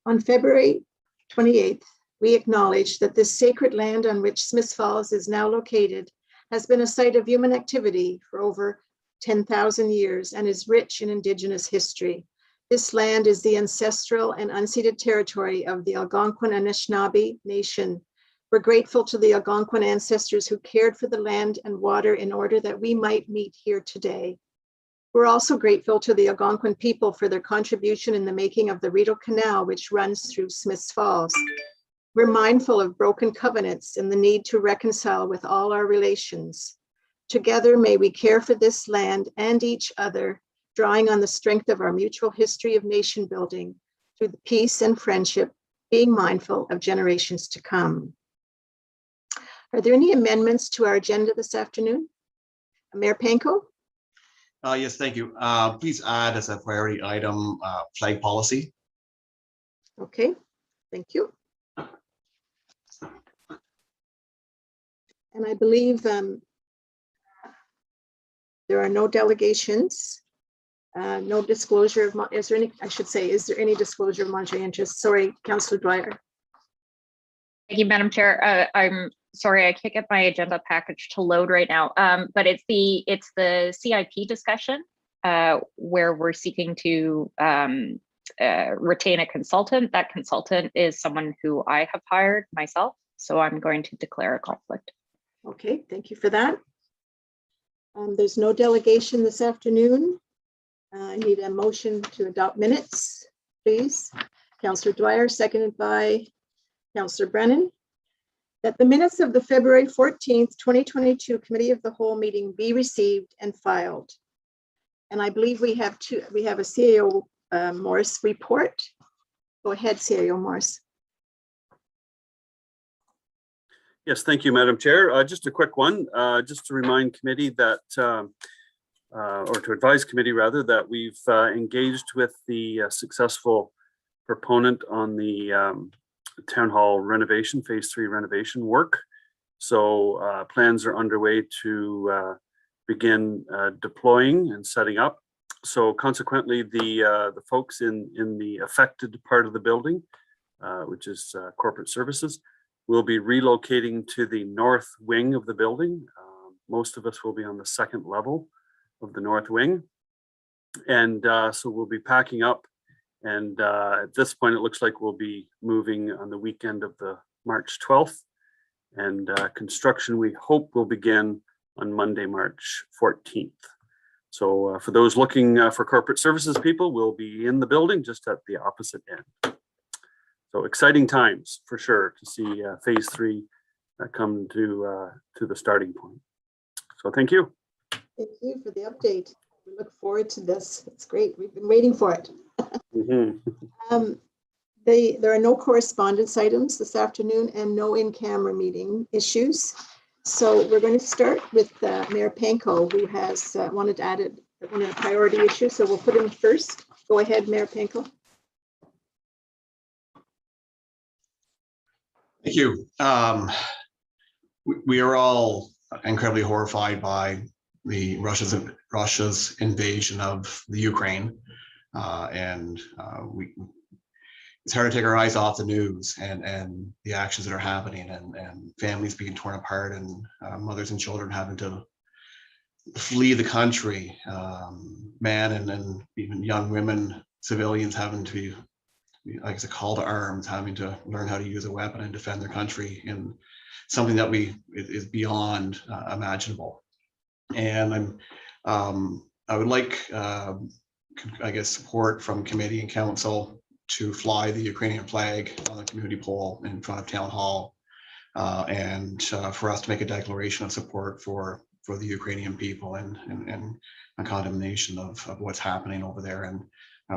On February 28th, we acknowledge that this sacred land on which Smiths Falls is now located has been a site of human activity for over 10,000 years and is rich in Indigenous history. This land is the ancestral and unceded territory of the Algonquin Anishinaabe Nation. We're grateful to the Algonquin ancestors who cared for the land and water in order that we might meet here today. We're also grateful to the Algonquin people for their contribution in the making of the Rideau Canal, which runs through Smiths Falls. We're mindful of broken covenants and the need to reconcile with all our relations. Together, may we care for this land and each other, drawing on the strength of our mutual history of nation building through the peace and friendship, being mindful of generations to come. Are there any amendments to our agenda this afternoon? Mayor Panko? Yes, thank you. Please add as a priority item flag policy. Okay, thank you. And I believe there are no delegations, no disclosure of, is there any, I should say, is there any disclosure of monetary interest? Sorry, Councillor Dwyer. Thank you, Madam Chair. I'm sorry, I can't get my agenda package to load right now, but it's the CIP discussion where we're seeking to retain a consultant. That consultant is someone who I have hired myself, so I'm going to declare a conflict. Okay, thank you for that. There's no delegation this afternoon. I need a motion to adopt minutes, please. Councillor Dwyer, seconded by Councillor Brennan. That the minutes of the February 14th, 2022 Committee of the Whole meeting be received and filed. And I believe we have a CAO Morris report. Go ahead, CAO Morris. Yes, thank you, Madam Chair. Just a quick one, just to remind committee that, or to advise committee rather, that we've engaged with the successful proponent on the Town Hall renovation, phase 3 renovation work. So plans are underway to begin deploying and setting up. So consequently, the folks in the affected part of the building, which is corporate services, will be relocating to the north wing of the building. Most of us will be on the second level of the north wing. And so we'll be packing up. And at this point, it looks like we'll be moving on the weekend of the March 12th. And construction, we hope, will begin on Monday, March 14th. So for those looking for corporate services people, we'll be in the building just at the opposite end. So exciting times for sure to see phase 3 come to the starting point. So thank you. Thank you for the update. We look forward to this. It's great. We've been waiting for it. There are no correspondence items this afternoon and no in-camera meeting issues. So we're going to start with Mayor Panko, who has wanted to add one of the priority issues. So we'll put him first. Go ahead, Mayor Panko. Thank you. We are all incredibly horrified by the Russia's invasion of the Ukraine, and it's hard to take our eyes off the news and the actions that are happening, and families being torn apart, and mothers and children having to flee the country, men and even young women, civilians having to, like it's a call to arms, having to learn how to use a weapon and defend their country in something that is beyond imaginable. And I would like, I guess, support from committee and council to fly the Ukrainian flag on the community pole in front of Town Hall, and for us to make a declaration of support for the Ukrainian people and a condemnation of what's happening over there. And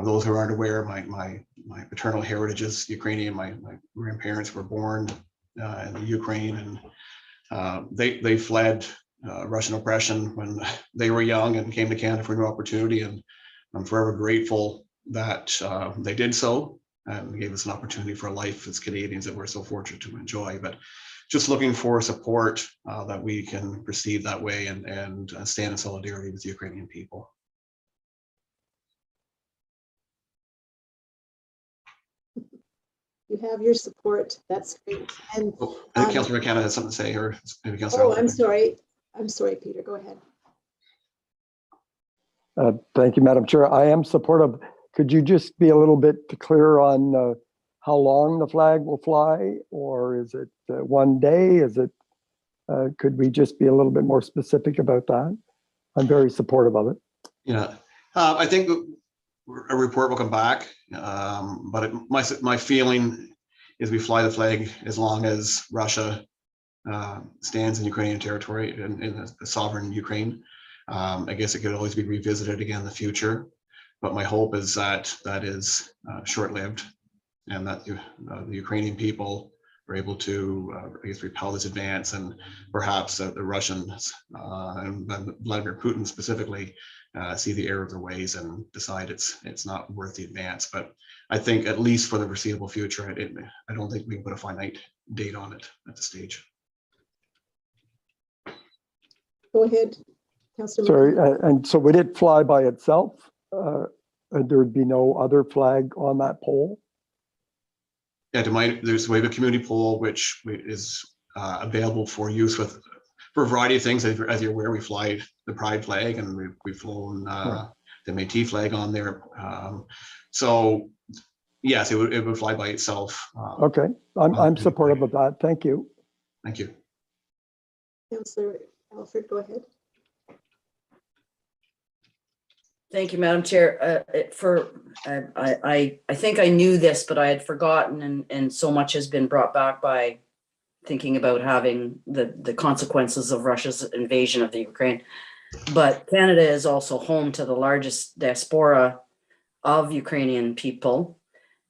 those who aren't aware, my paternal heritage is Ukrainian. My grandparents were born in the Ukraine, and they fled Russian oppression when they were young and came to Canada for a new opportunity. And I'm forever grateful that they did so and gave us an opportunity for a life as Canadians that we're so fortunate to enjoy. But just looking for support that we can proceed that way and stand in solidarity with the Ukrainian people. You have your support. That's great. And, Oh, I think Councillor McKenna has something to say, or maybe Councillor. oh, I'm sorry. I'm sorry, Peter. Go ahead. Thank you, Madam Chair. I am supportive. Could you just be a little bit clearer on how long the flag will fly, or is it one day? Is it? Could we just be a little bit more specific about that? I'm very supportive of it. Yeah, I think a report will come back, but my feeling is we fly the flag as long as Russia stands in Ukrainian territory in the sovereign Ukraine. I guess it could always be revisited again in the future, but my hope is that that is short-lived, and that the Ukrainian people are able to, I guess, repel this advance, and perhaps the Russians and Vladimir Putin specifically see the error of their ways and decide it's not worth the advance. But I think at least for the foreseeable future, I don't think we can put a finite date on it at this stage. Go ahead, Councillor. Sorry, and so would it fly by itself? There would be no other flag on that pole? Yeah, there's we have a community pole which is available for use for a variety of things. As you're aware, we fly the Pride flag, and we've flown the Métis flag on there. So yes, it would fly by itself. Okay, I'm supportive of that. Thank you. Thank you. Councillor Alfred, go ahead. Thank you, Madam Chair. I think I knew this, but I had forgotten, and so much has been brought back by thinking about having the consequences of Russia's invasion of the Ukraine. But Canada is also home to the largest diaspora of Ukrainian people.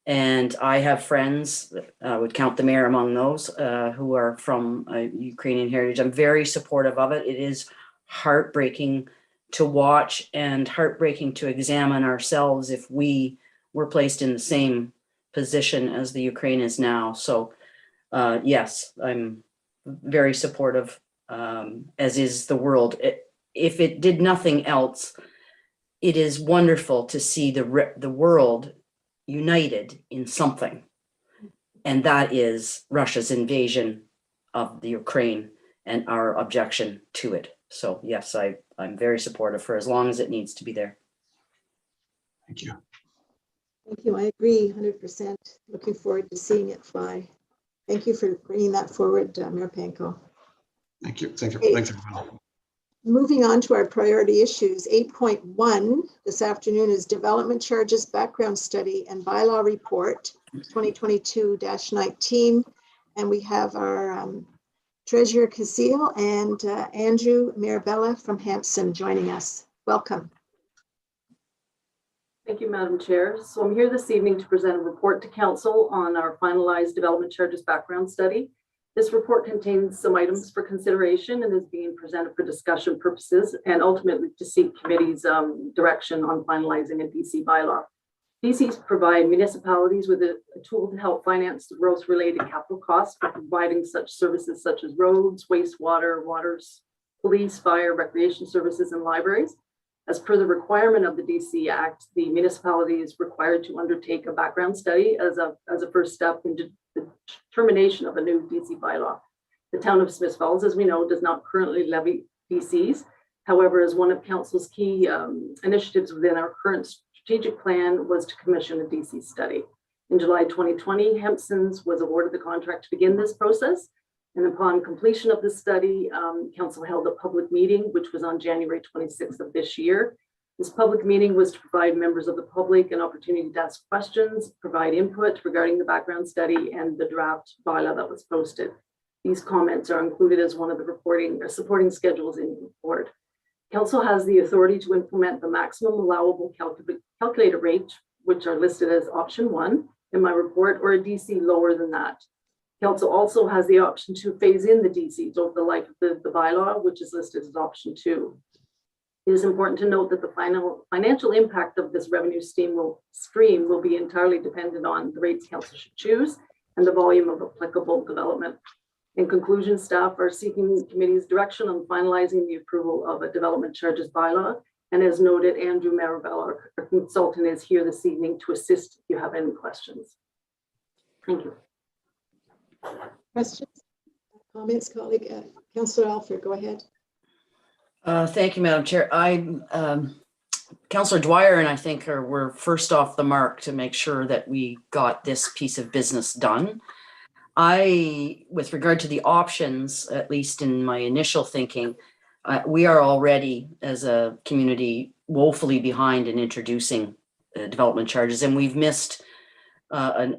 And I have friends, would count the mayor among those, who are from Ukrainian heritage. I'm very supportive of it. It is heartbreaking to watch and heartbreaking to examine ourselves if we were placed in the same position as the Ukraine is now. So yes, I'm very supportive, as is the world. If it did nothing else, it is wonderful to see the world united in something. And that is Russia's invasion of the Ukraine and our objection to it. So yes, I'm very supportive for as long as it needs to be there. Thank you. Thank you. I agree 100%. Looking forward to seeing it fly. Thank you for bringing that forward, Mayor Panko. Thank you. Thank you. Okay. Thanks, everyone. Moving on to our priority issues, 8.1 this afternoon is Development Charges Background Study and Bylaw Report 2022-19. And we have our Treasurer Casile and Andrew Mirabella from Hampson joining us. Welcome. Thank you, Madam Chair. So I'm here this evening to present a report to Council on our finalized development charges background study. This report contains some items for consideration and is being presented for discussion purposes and ultimately to seek committee's direction on finalizing a DC bylaw. DCs provide municipalities with a tool to help finance the growth-related capital costs for providing such services such as roads, wastewater, waters, police, fire, recreation services, and libraries. As per the requirement of the DC Act, the municipality is required to undertake a background study as a first step into the determination of a new DC bylaw. The town of Smith Falls, as we know, does not currently levy DCs. However, as one of Council's key initiatives within our current strategic plan was to commission a DC study. In July 2020, Hampson's was awarded the contract to begin this process. And upon completion of the study, Council held a public meeting, which was on January 26th of this year. This public meeting was to provide members of the public an opportunity to ask questions, provide input regarding the background study and the draft bylaw that was posted. These comments are included as one of the supporting schedules in the report. Council has the authority to implement the maximum allowable calculated rate, which are listed as option 1 in my report, or a DC lower than that. Council also has the option to phase in the DCs over the life of the bylaw, which is listed as option 2. It is important to note that the final financial impact of this revenue stream will be entirely dependent on the rates Council should choose and the volume of applicable development. In conclusion, staff are seeking committee's direction on finalizing the approval of a development charges bylaw. And as noted, Andrew Marabella, our consultant, is here this evening to assist if you have any questions. Thank you. Questions, comments, colleague? Councillor Alfred, go ahead. Thank you, Madam Chair. Councillor Dwyer and I think were first off the mark to make sure that we got this piece of business done. With regard to the options, at least in my initial thinking, we are already as a community woefully behind in introducing development charges, and we've missed a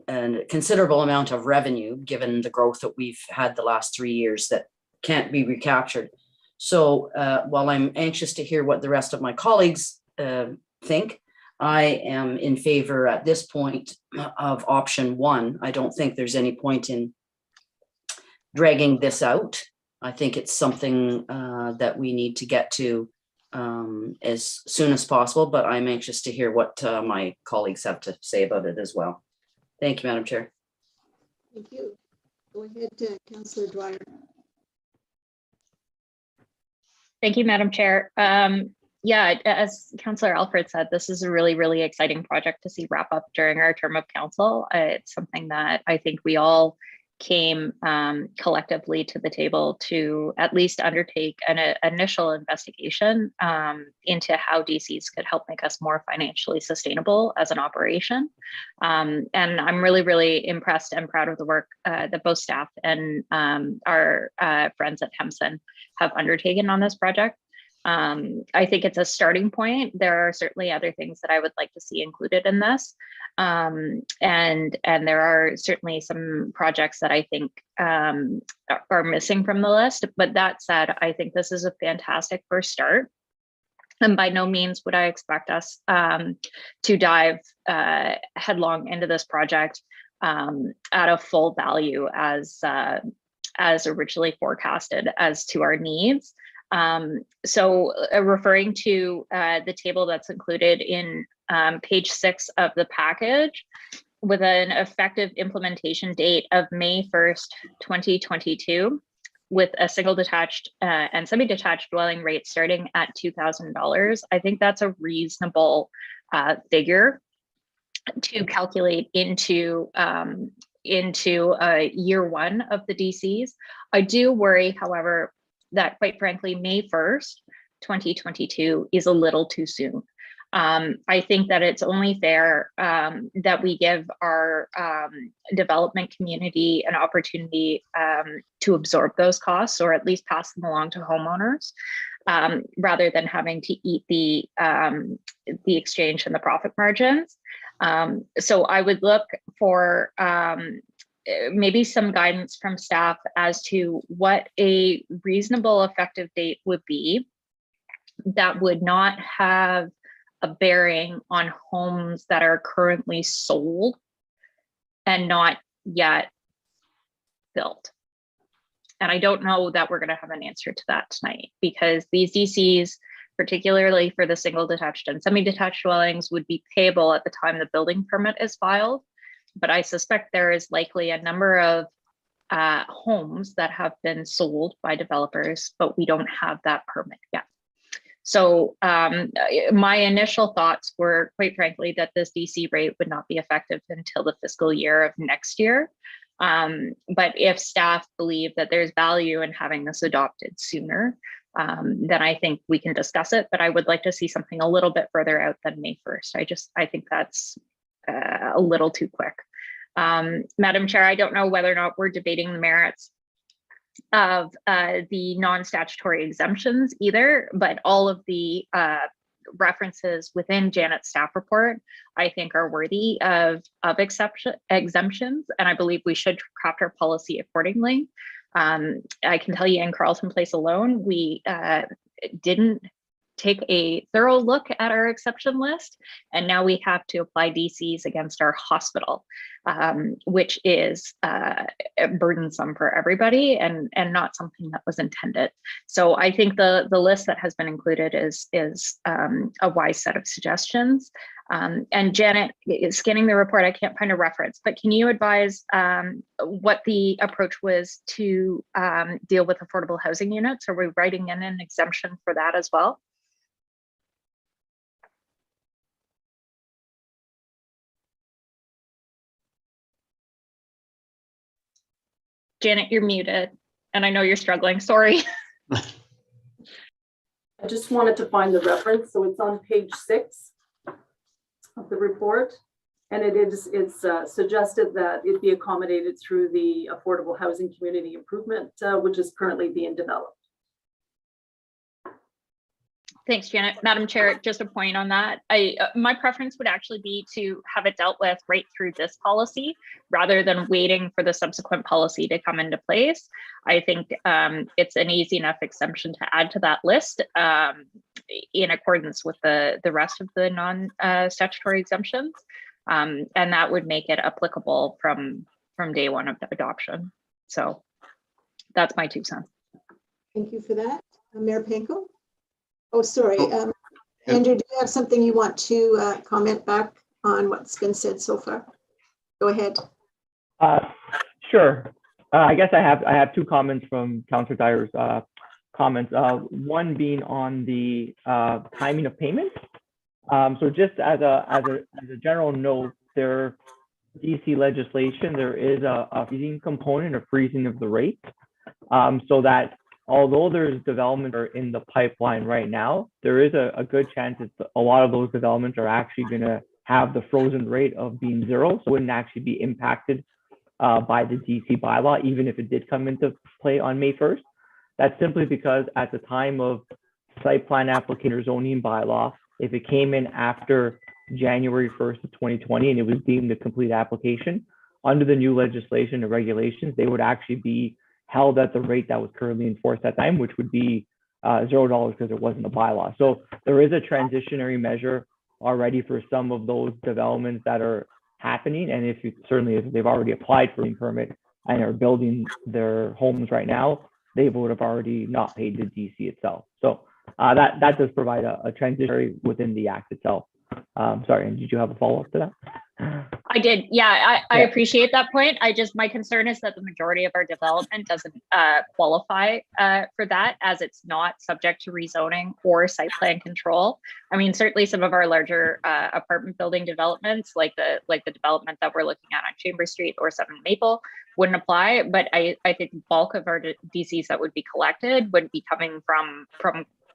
considerable amount of revenue given the growth that we've had the last 3 years that can't be recaptured. So while I'm anxious to hear what the rest of my colleagues think, I am in favor at this point of option 1. I don't think there's any point in dragging this out. I think it's something that we need to get to as soon as possible, but I'm anxious to hear what my colleagues have to say about it as well. Thank you, Madam Chair. Thank you. Go ahead, Councillor Dwyer. Thank you, Madam Chair. Yeah, as Councillor Alfred said, this is a really, really exciting project to see wrap up during our term of council. It's something that I think we all came collectively to the table to at least undertake an initial investigation into how DCs could help make us more financially sustainable as an operation. And I'm really, really impressed and proud of the work that both staff and our friends at Hemson have undertaken on this project. I think it's a starting point. There are certainly other things that I would like to see included in this. And there are certainly some projects that I think are missing from the list. But that said, I think this is a fantastic first start. And by no means would I expect us to dive headlong into this project at a full value as originally forecasted as to our needs. So referring to the table that's included in page 6 of the package with an effective implementation date of May 1st, 2022, with a single detached and semi-detached dwelling rate starting at $2,000. I think that's a reasonable figure to calculate into year 1 of the DCs. I do worry, however, that quite frankly, May 1st, 2022 is a little too soon. I think that it's only fair that we give our development community an opportunity to absorb those costs, or at least pass them along to homeowners, rather than having to eat the exchange and the profit margins. So I would look for maybe some guidance from staff as to what a reasonable effective date would be that would not have a bearing on homes that are currently sold and not yet built. And I don't know that we're going to have an answer to that tonight, because these DCs, particularly for the single detached and semi-detached dwellings, would be payable at the time the building permit is filed. But I suspect there is likely a number of homes that have been sold by developers, but we don't have that permit yet. So my initial thoughts were, quite frankly, that this DC rate would not be effective until the fiscal year of next year. But if staff believe that there's value in having this adopted sooner, then I think we can discuss it. But I would like to see something a little bit further out than May 1st. I think that's a little too quick. Madam Chair, I don't know whether or not we're debating the merits of the non-statutory exemptions either, but all of the references within Janet's staff report, I think, are worthy of exemptions, and I believe we should craft our policy accordingly. I can tell you in Carleton Place alone, we didn't take a thorough look at our exception list, and now we have to apply DCs against our hospital, which is burdensome for everybody and not something that was intended. So I think the list that has been included is a wise set of suggestions. And Janet, scanning the report, I can't find a reference, but can you advise what the approach was to deal with affordable housing units? Are we writing in an exemption for that as well? Janet, you're muted, and I know you're struggling. Sorry. I just wanted to find the reference. So it's on page 6 of the report. And it's suggested that it be accommodated through the Affordable Housing Community Improvement, which is currently being developed. Thanks, Janet. Madam Chair, just a point on that. My preference would actually be to have it dealt with right through this policy rather than waiting for the subsequent policy to come into place. I think it's an easy enough exemption to add to that list in accordance with the rest of the non-statutory exemptions. And that would make it applicable from day one of the adoption. So that's my 2 cents. Thank you for that. Mayor Panko? Oh, sorry. yeah. Andrew, do you have something you want to comment back on what's been said so far? Go ahead. Sure. I guess I have 2 comments from Councillor Dyer's comments. One being on the timing of payment. So just as a general note, there DC legislation, there is a freezing component, a freezing of the rate, so that although there's development are in the pipeline right now, there is a good chance that a lot of those developments are actually going to have the frozen rate of being 0, so wouldn't actually be impacted by the DC bylaw, even if it did come into play on May 1st. That's simply because at the time of site plan application or zoning bylaw, if it came in after January 1st of 2020 and it was deemed a complete application, under the new legislation and regulations, they would actually be held at the rate that was currently enforced at that time, which would be $0 because it wasn't a bylaw. So there is a transitionary measure already for some of those developments that are happening. And if they've already applied for a permit and are building their homes right now, they would have already not paid the DC itself. So that does provide a transitionary within the act itself. Sorry, and did you have a follow-up to that? I did. Yeah, I appreciate that point. My concern is that the majority of our development doesn't qualify for that, as it's not subject to rezoning or site plan control. I mean, certainly some of our larger apartment building developments, like the development that we're looking at on Chambers Street or 7 Maple, wouldn't apply. But I think the bulk of our DCs that would be collected would be coming from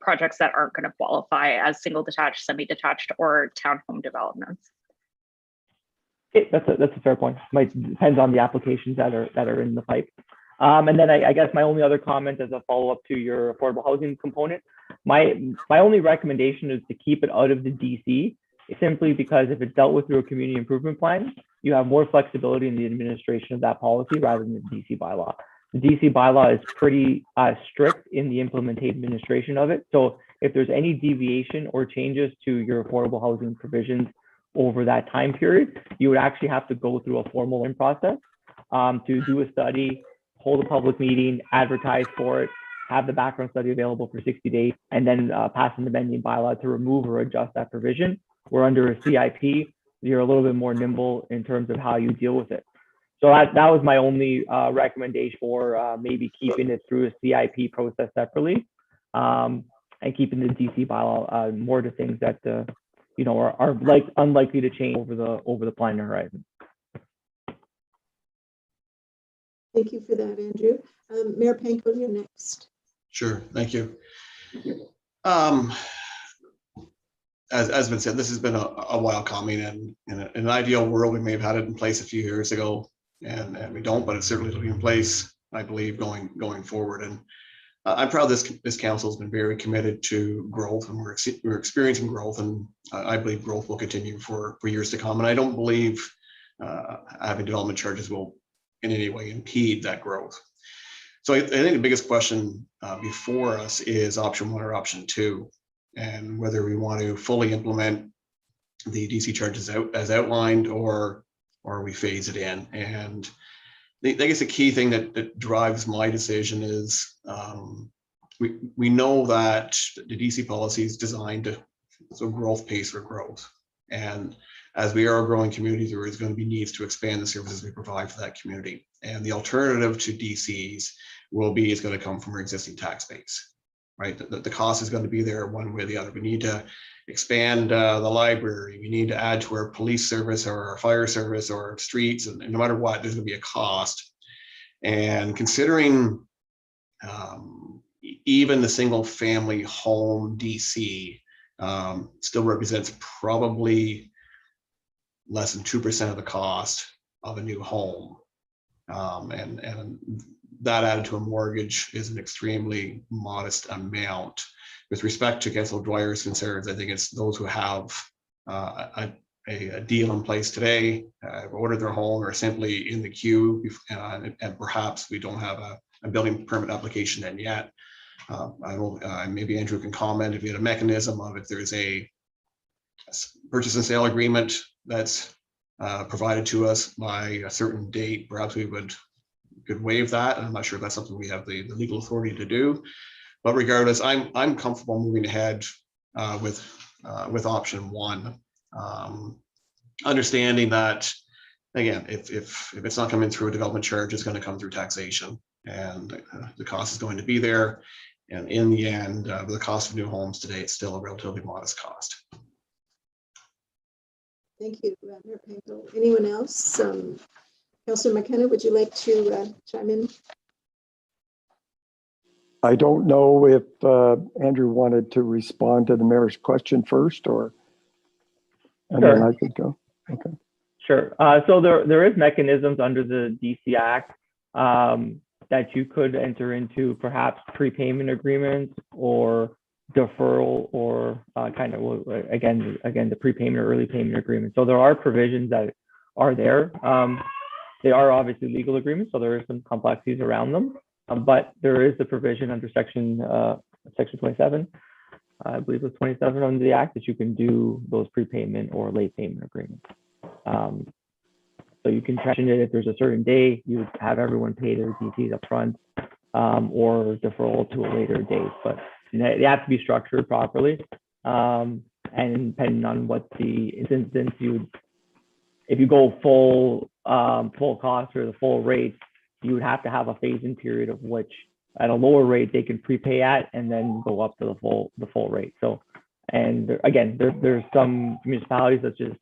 projects that aren't going to qualify as single detached, semi-detached, or townhome developments. Okay, that's a fair point. Might depends on the applications that are in the pipe. And then I guess my only other comment as a follow-up to your affordable housing component, my only recommendation is to keep it out of the DC, simply because if it's dealt with through a community improvement plan, you have more flexibility in the administration of that policy rather than the DC bylaw. The DC bylaw is pretty strict in the implementation administration of it. So if there's any deviation or changes to your affordable housing provisions over that time period, you would actually have to go through a formal process to do a study, hold a public meeting, advertise for it, have the background study available for 60 days, and then pass an amending bylaw to remove or adjust that provision. Where under a CIP, you're a little bit more nimble in terms of how you deal with it. So that was my only recommendation for maybe keeping it through a CIP process separately, and keeping the DC bylaw more to things that are like unlikely to change over the planning horizon. Thank you for that, Andrew. Mayor Panko, you're next. Sure, thank you. As been said, this has been a while coming, and in an ideal world, we may have had it in place a few years ago, and we don't, but it certainly will be in place, I believe, going forward. And I'm proud this council has been very committed to growth, and we're experiencing growth, and I believe growth will continue for years to come. And I don't believe having development charges will in any way impede that growth. So I think the biggest question before us is option 1 or option 2, and whether we want to fully implement the DC charges as outlined, or we phase it in. And I guess the key thing that drives my decision is we know that the DC policy is designed to growth pays for growth. And as we are a growing community, there is going to be needs to expand the services we provide for that community. And the alternative to DCs is going to come from our existing tax base, right? The cost is going to be there one way or the other. We need to expand the library. We need to add to our police service or our fire service or our streets, and no matter what, there's going to be a cost. And considering even the single family home DC still represents probably less than 2% of the cost of a new home. And that added to a mortgage is an extremely modest amount. With respect to Councilor Dwyer's concerns, I think it's those who have a deal in place today, ordered their home, or simply in the queue, and perhaps we don't have a building permit application in yet. I will, maybe Andrew can comment if we had a mechanism of if there's a purchase and sale agreement that's provided to us by a certain date, perhaps we could waive that. And I'm not sure if that's something we have the legal authority to do. But regardless, I'm comfortable moving ahead with option one, understanding that, again, if it's not coming through a development charge, it's going to come through taxation, and the cost is going to be there. And in the end, the cost of new homes today, it's still a relatively modest cost. Thank you, Mayor Panko. Anyone else? Councillor McKenna, would you like to chime in? I don't know if Andrew wanted to respond to the mayor's question first, or and then I could go. Okay. Sure. So there is mechanisms under the DC Act that you could enter into, perhaps prepayment agreements or deferral, or kind of again the prepayment or early payment agreement. So there are provisions that are there. They are obviously legal agreements, so there are some complexities around them. But there is the provision under section 27, I believe it's 27 under the Act, that you can do those prepayment or late payment agreements. So you can transition it if there's a certain day, you would have everyone pay their DCs up front, or deferral to a later date. But they have to be structured properly. And depending on what the instance, if you go full cost or the full rate, you would have to have a phase-in period of which at a lower rate they can prepay at and then go up to the full rate. So, and there's some municipalities such as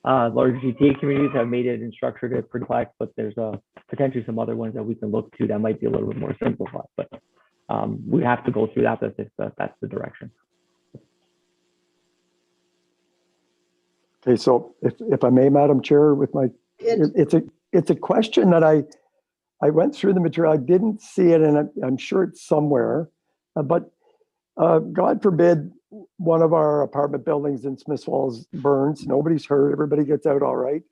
large GTA communities have made it and structured it pretty complex, but there's potentially some other ones that we can look to that might be a little bit more simplified. But we have to go through that. That's the direction. Okay, so if I may, Madam Chair, with my, it's a question that I went through the material. I didn't see it, and I'm sure it's somewhere. But God forbid one of our apartment buildings in Smiths Falls burns. Nobody's hurt. Everybody gets out all right.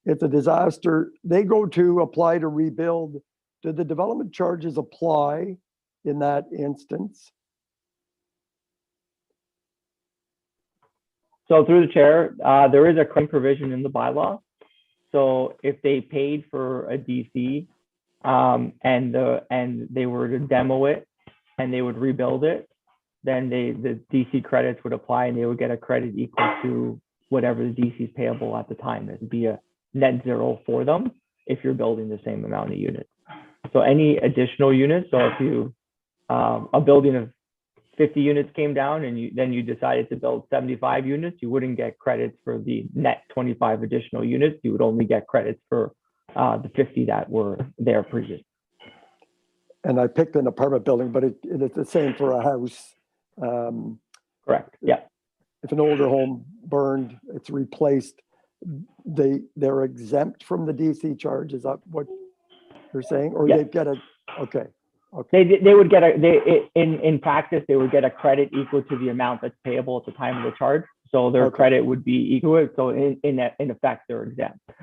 It's a disaster. They go to apply to rebuild. Do the development charges apply in that instance? So through the chair, there is a claim provision in the bylaw. So if they paid for a DC and they were to demo it and they would rebuild it, then the DC credits would apply and they would get a credit equal to whatever the DC is payable at the time. It would be a net zero for them if you're building the same amount of units. So any additional units, so if you a building of 50 units came down and then you decided to build 75 units, you wouldn't get credits for the net 25 additional units. You would only get credits for the 50 that were there previously. And I picked an apartment building, but it's the same for a house. Correct. Yeah. If an older home burned, it's replaced, they're exempt from the DC charge. Is that what you're saying? Or Yeah. they get a, okay. They would get in practice, they would get a credit equal to the amount that's payable at the time of the charge. So their credit would be equal. So in effect, they're exempt. We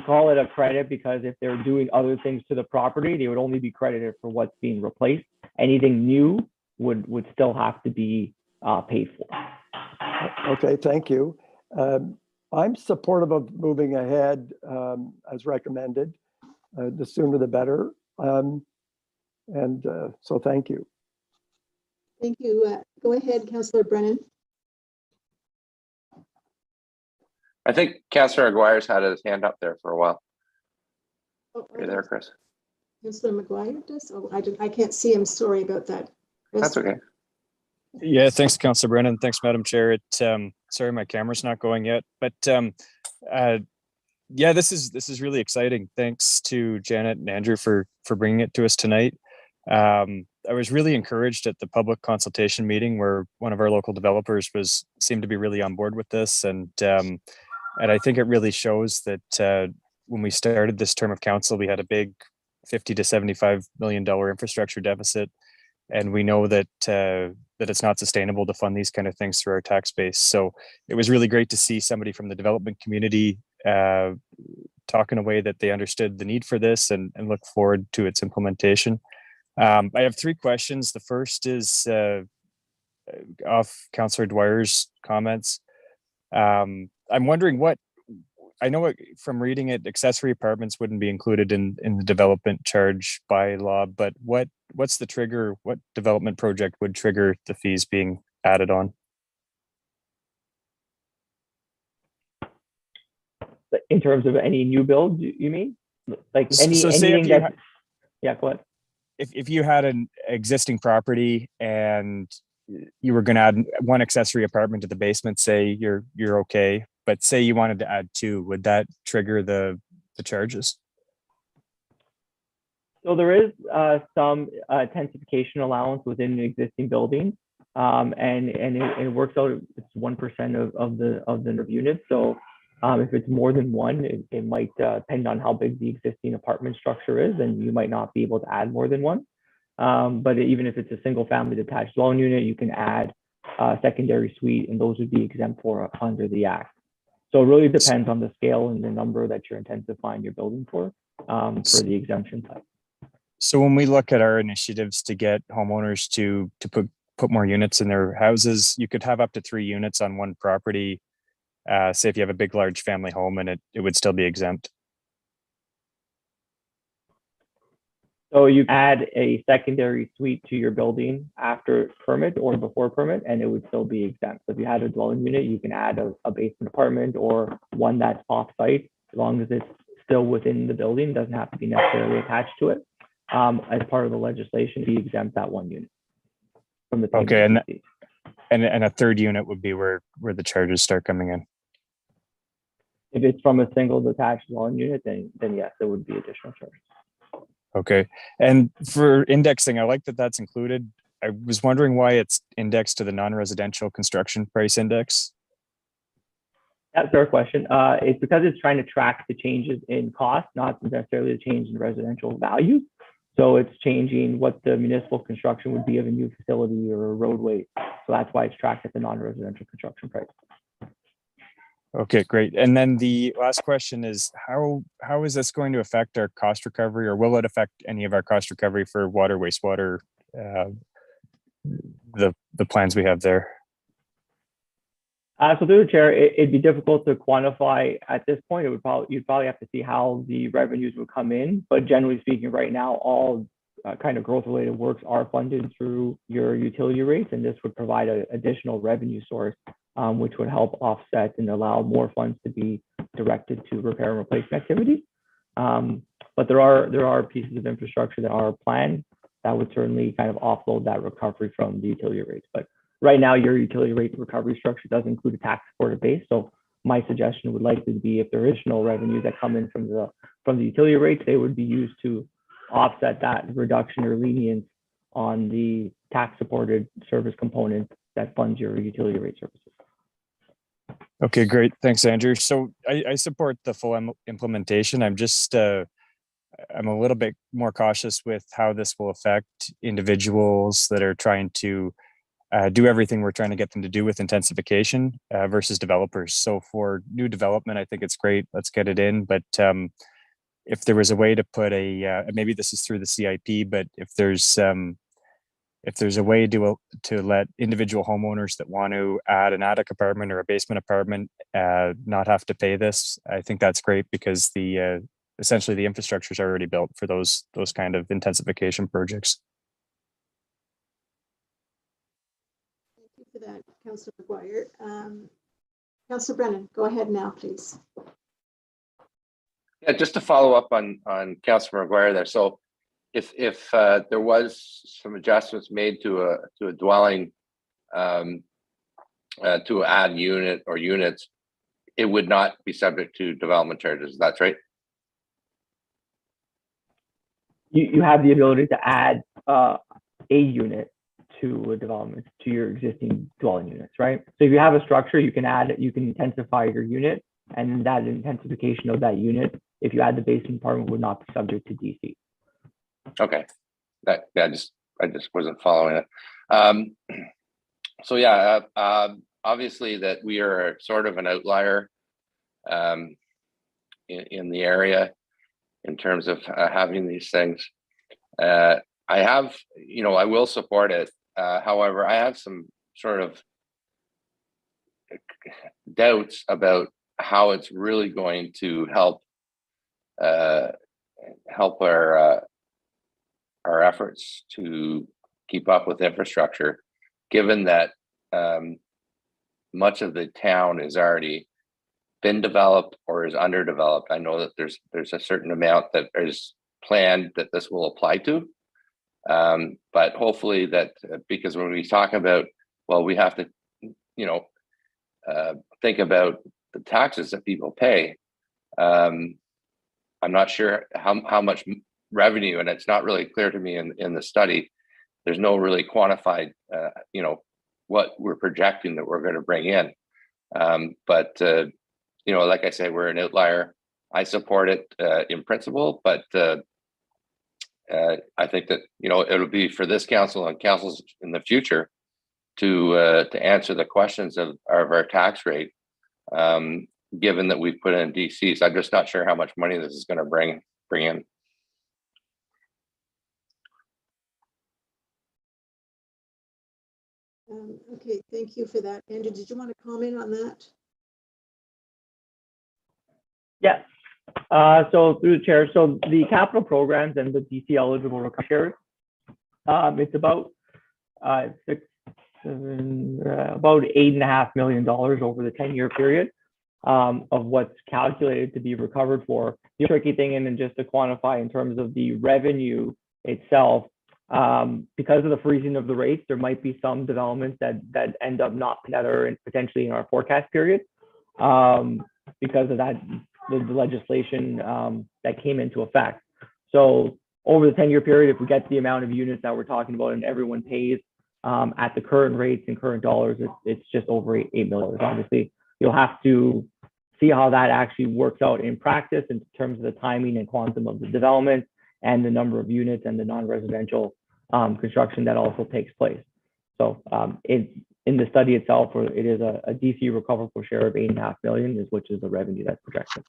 call it a credit because if they're doing other things to the property, they would only be credited for what's being replaced. Anything new would still have to be paid for. Okay, thank you. I'm supportive of moving ahead as recommended. The sooner the better. So thank you. Thank you. Go ahead, Councillor Brennan. I think Councillor Aguirre's had his hand up there for a while. Are you there, Chris? Councillor McGuire does? Oh, I can't see him. Sorry about that. Chris? That's okay. Yeah, thanks, Councillor Brennan. Thanks, Madam Chair. Sorry, my camera's not going yet, but Yeah, this is really exciting. Thanks to Janet and Andrew for bringing it to us tonight. I was really encouraged at the public consultation meeting where one of our local developers seemed to be really on board with this, and I think it really shows that when we started this term of council, we had a big $50 to $75 million infrastructure deficit, and we know that that it's not sustainable to fund these kind of things through our tax base. So it was really great to see somebody from the development community talk in a way that they understood the need for this and look forward to its implementation. I have three questions. The first is off Councillor Dwyer's comments. I'm wondering I know from reading it, accessory apartments wouldn't be included in the development charge bylaw, but what's the trigger? What development project would trigger the fees being added on? In terms of any new build, you mean? Like any, So say anything that, yeah, go ahead. If you had an existing property and you were going to add one accessory apartment to the basement, say you're okay, but say you wanted to add two, would that trigger the charges? So there is some intensification allowance within the existing building, and it works out. It's 1% of the units. So if it's more than one, it might depend on how big the existing apartment structure is, and you might not be able to add more than one. But even if it's a single family detached dwelling unit, you can add a secondary suite, and those would be exempt under the Act. So it really depends on the scale and the number that you're intensifying your building for the exemption type. So when we look at our initiatives to get homeowners to put more units in their houses, you could have up to 3 units on one property. Say if you have a big, large family home, and it would still be exempt. So you add a secondary suite to your building after permit or before permit, and it would still be exempt. So if you had a dwelling unit, you can add a basement apartment or one that's off-site, as long as it's still within the building, doesn't have to be necessarily attached to it. As part of the legislation, be exempt that one unit from the payment. Okay, and a third unit would be where the charges start coming in. If it's from a single detached dwelling unit, then yes, there would be additional charges. Okay, and for indexing, I like that that's included. I was wondering why it's indexed to the non-residential construction price index. That's a fair question. It's because it's trying to track the changes in cost, not necessarily the change in residential values. So it's changing what the municipal construction would be of a new facility or a roadway. So that's why it's tracked at the non-residential construction price. Okay, great. And then the last question is how is this going to affect our cost recovery, or will it affect any of our cost recovery for water, wastewater, the plans we have there? So through the chair, it'd be difficult to quantify at this point. You'd probably have to see how the revenues would come in. But generally speaking, right now, all kind of growth related works are funded through your utility rates, and this would provide an additional revenue source, which would help offset and allow more funds to be directed to repair and replacement activities. But there are pieces of infrastructure that are planned that would certainly kind of offload that recovery from the utility rates. But right now, your utility rate recovery structure does include a tax supported base. So my suggestion would likely be if there are additional revenues that come in from the utility rates, they would be used to offset that reduction or lenience on the tax supported service component that funds your utility rate services. Okay, great. Thanks, Andrew. So I support the full implementation. I'm just I'm a little bit more cautious with how this will affect individuals that are trying to do everything we're trying to get them to do with intensification versus developers. So for new development, I think it's great. Let's get it in. But if there was a way to put maybe this is through the CIP, but if there's a way to let individual homeowners that want to add an attic apartment or a basement apartment not have to pay this, I think that's great, because essentially the infrastructure is already built for those kind of intensification projects. Thank you for that, Councillor Maguire. Councillor Brennan, go ahead now, please. Yeah, just to follow up on Councillor Maguire there. So if there was some adjustments made to a dwelling to add unit or units, it would not be subject to development charges. That's right. You have the ability to add a unit to a development to your existing dwelling units, right? So if you have a structure, you can intensify your unit, and that intensification of that unit, if you add the basement apartment, would not be subject to DC. Okay, I just wasn't following it. So yeah, obviously that we are sort of an outlier in the area in terms of having these things. I have, I will support it. However, I have some sort of doubts about how it's really going to help our efforts to keep up with infrastructure, given that much of the town is already been developed or is underdeveloped. I know that there's a certain amount that is planned that this will apply to, but hopefully that, because when we talk about, well, we have to, think about the taxes that people pay. I'm not sure how much revenue, and it's not really clear to me in the study. There's no really quantified, what we're projecting that we're going to bring in. But like I say, we're an outlier. I support it in principle, but I think that it'll be for this council and councils in the future to answer the questions of our tax rate, given that we've put in DCs. I'm just not sure how much money this is going to bring in. Okay, thank you for that. Andrew, did you want to comment on that? Yes. So through the chair, so the capital programs and the DC eligible recovery shares, it's about about $8.5 million over the 10-year period of what's calculated to be recovered for. The tricky thing, and then just to quantify in terms of the revenue itself, because of the freezing of the rates, there might be some developments that end up not that are potentially in our forecast period because of that the legislation that came into effect. So over the 10-year period, if we get the amount of units that we're talking about and everyone pays at the current rates and current dollars, it's just over $8 million. Obviously, you'll have to see how that actually works out in practice in terms of the timing and quantum of the development and the number of units and the non-residential construction that also takes place. So in the study itself, it is a DC recoverable share of $8.5 million, which is the revenue that's projected.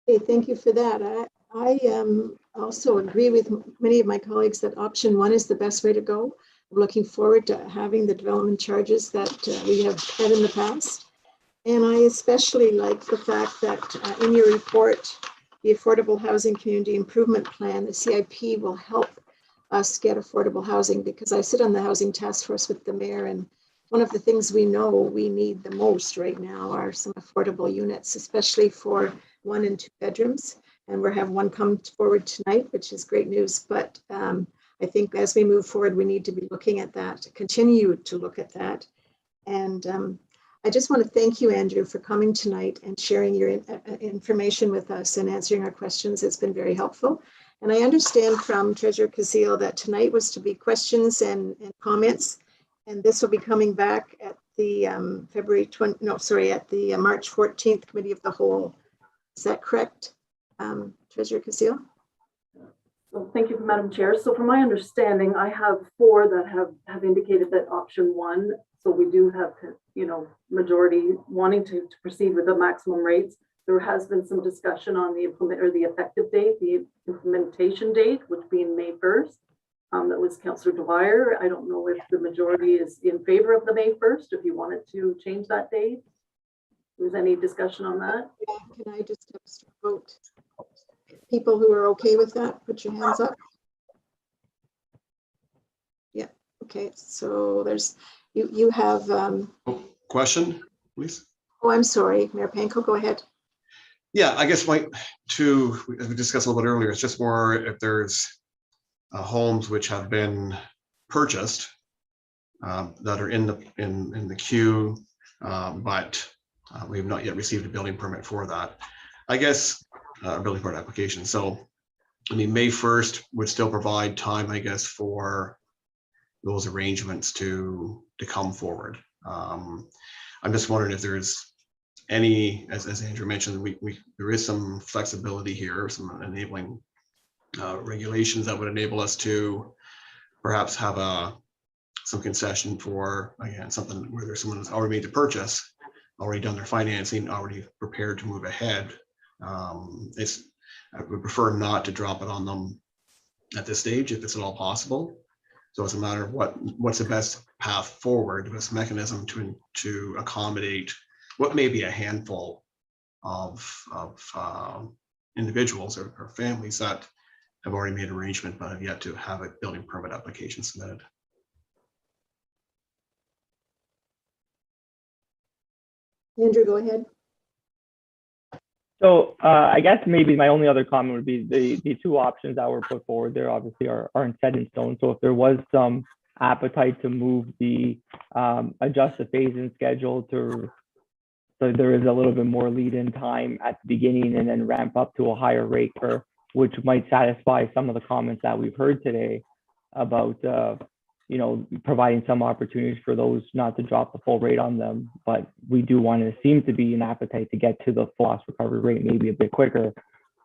Okay, thank you for that. I also agree with many of my colleagues that option one is the best way to go. I'm looking forward to having the development charges that we have had in the past. And I especially like the fact that in your report, the Affordable Housing Community Improvement Plan, the CIP, will help us get affordable housing, because I sit on the housing task force with the mayor, and one of the things we know we need the most right now are some affordable units, especially for 1 and 2 bedrooms. And we'll have one come forward tonight, which is great news. But I think as we move forward, we need to be looking at that, continue to look at that. And I just want to thank you, Andrew, for coming tonight and sharing your information with us and answering our questions. It's been very helpful. And I understand from Treasurer Kazil that tonight was to be questions and comments, and this will be coming back at the at the March 14th Committee of the Whole. Is that correct, Treasurer Kazil? Well, thank you, Madam Chair. So from my understanding, I have 4 that have indicated that option 1. So we do have, majority wanting to proceed with the maximum rates. There has been some discussion on the effective date, the implementation date, which being May 1st. That was Councillor Dwyer. I don't know if the majority is in favor of the May 1st, if you wanted to change that date. Was any discussion on that? Yeah, can I just have a vote? People who are okay with that, put your hands up. Yeah, okay, so there's, you have. Question, please. Oh, I'm sorry, Mayor Panko, go ahead. Yeah, I guess as we discussed a little bit earlier, it's just more if there's homes which have been purchased that are in the queue but we have not yet received a building permit for that. I guess, a building permit application. So, I mean, May 1st would still provide time, I guess, for those arrangements to come forward. I'm just wondering if there's any, as Andrew mentioned, there is some flexibility here, some enabling regulations that would enable us to perhaps have some concession for, again, something where there's someone that's already made the purchase, already done their financing, already prepared to move ahead. I would prefer not to drop it on them at this stage if it's at all possible. So it's a matter of what's the best path forward, the best mechanism to accommodate what may be a handful of individuals or families that have already made arrangement but have yet to have a building permit application submitted. Andrew, go ahead. So I guess maybe my only other comment would be the two options that were put forward there obviously aren't set in stone. So if there was some appetite to move adjust the phase-in schedule so there is a little bit more lead-in time at the beginning and then ramp up to a higher rate, which might satisfy some of the comments that we've heard today about providing some opportunities for those not to drop the full rate on them. But we do want to seem to be an appetite to get to the full loss recovery rate maybe a bit quicker.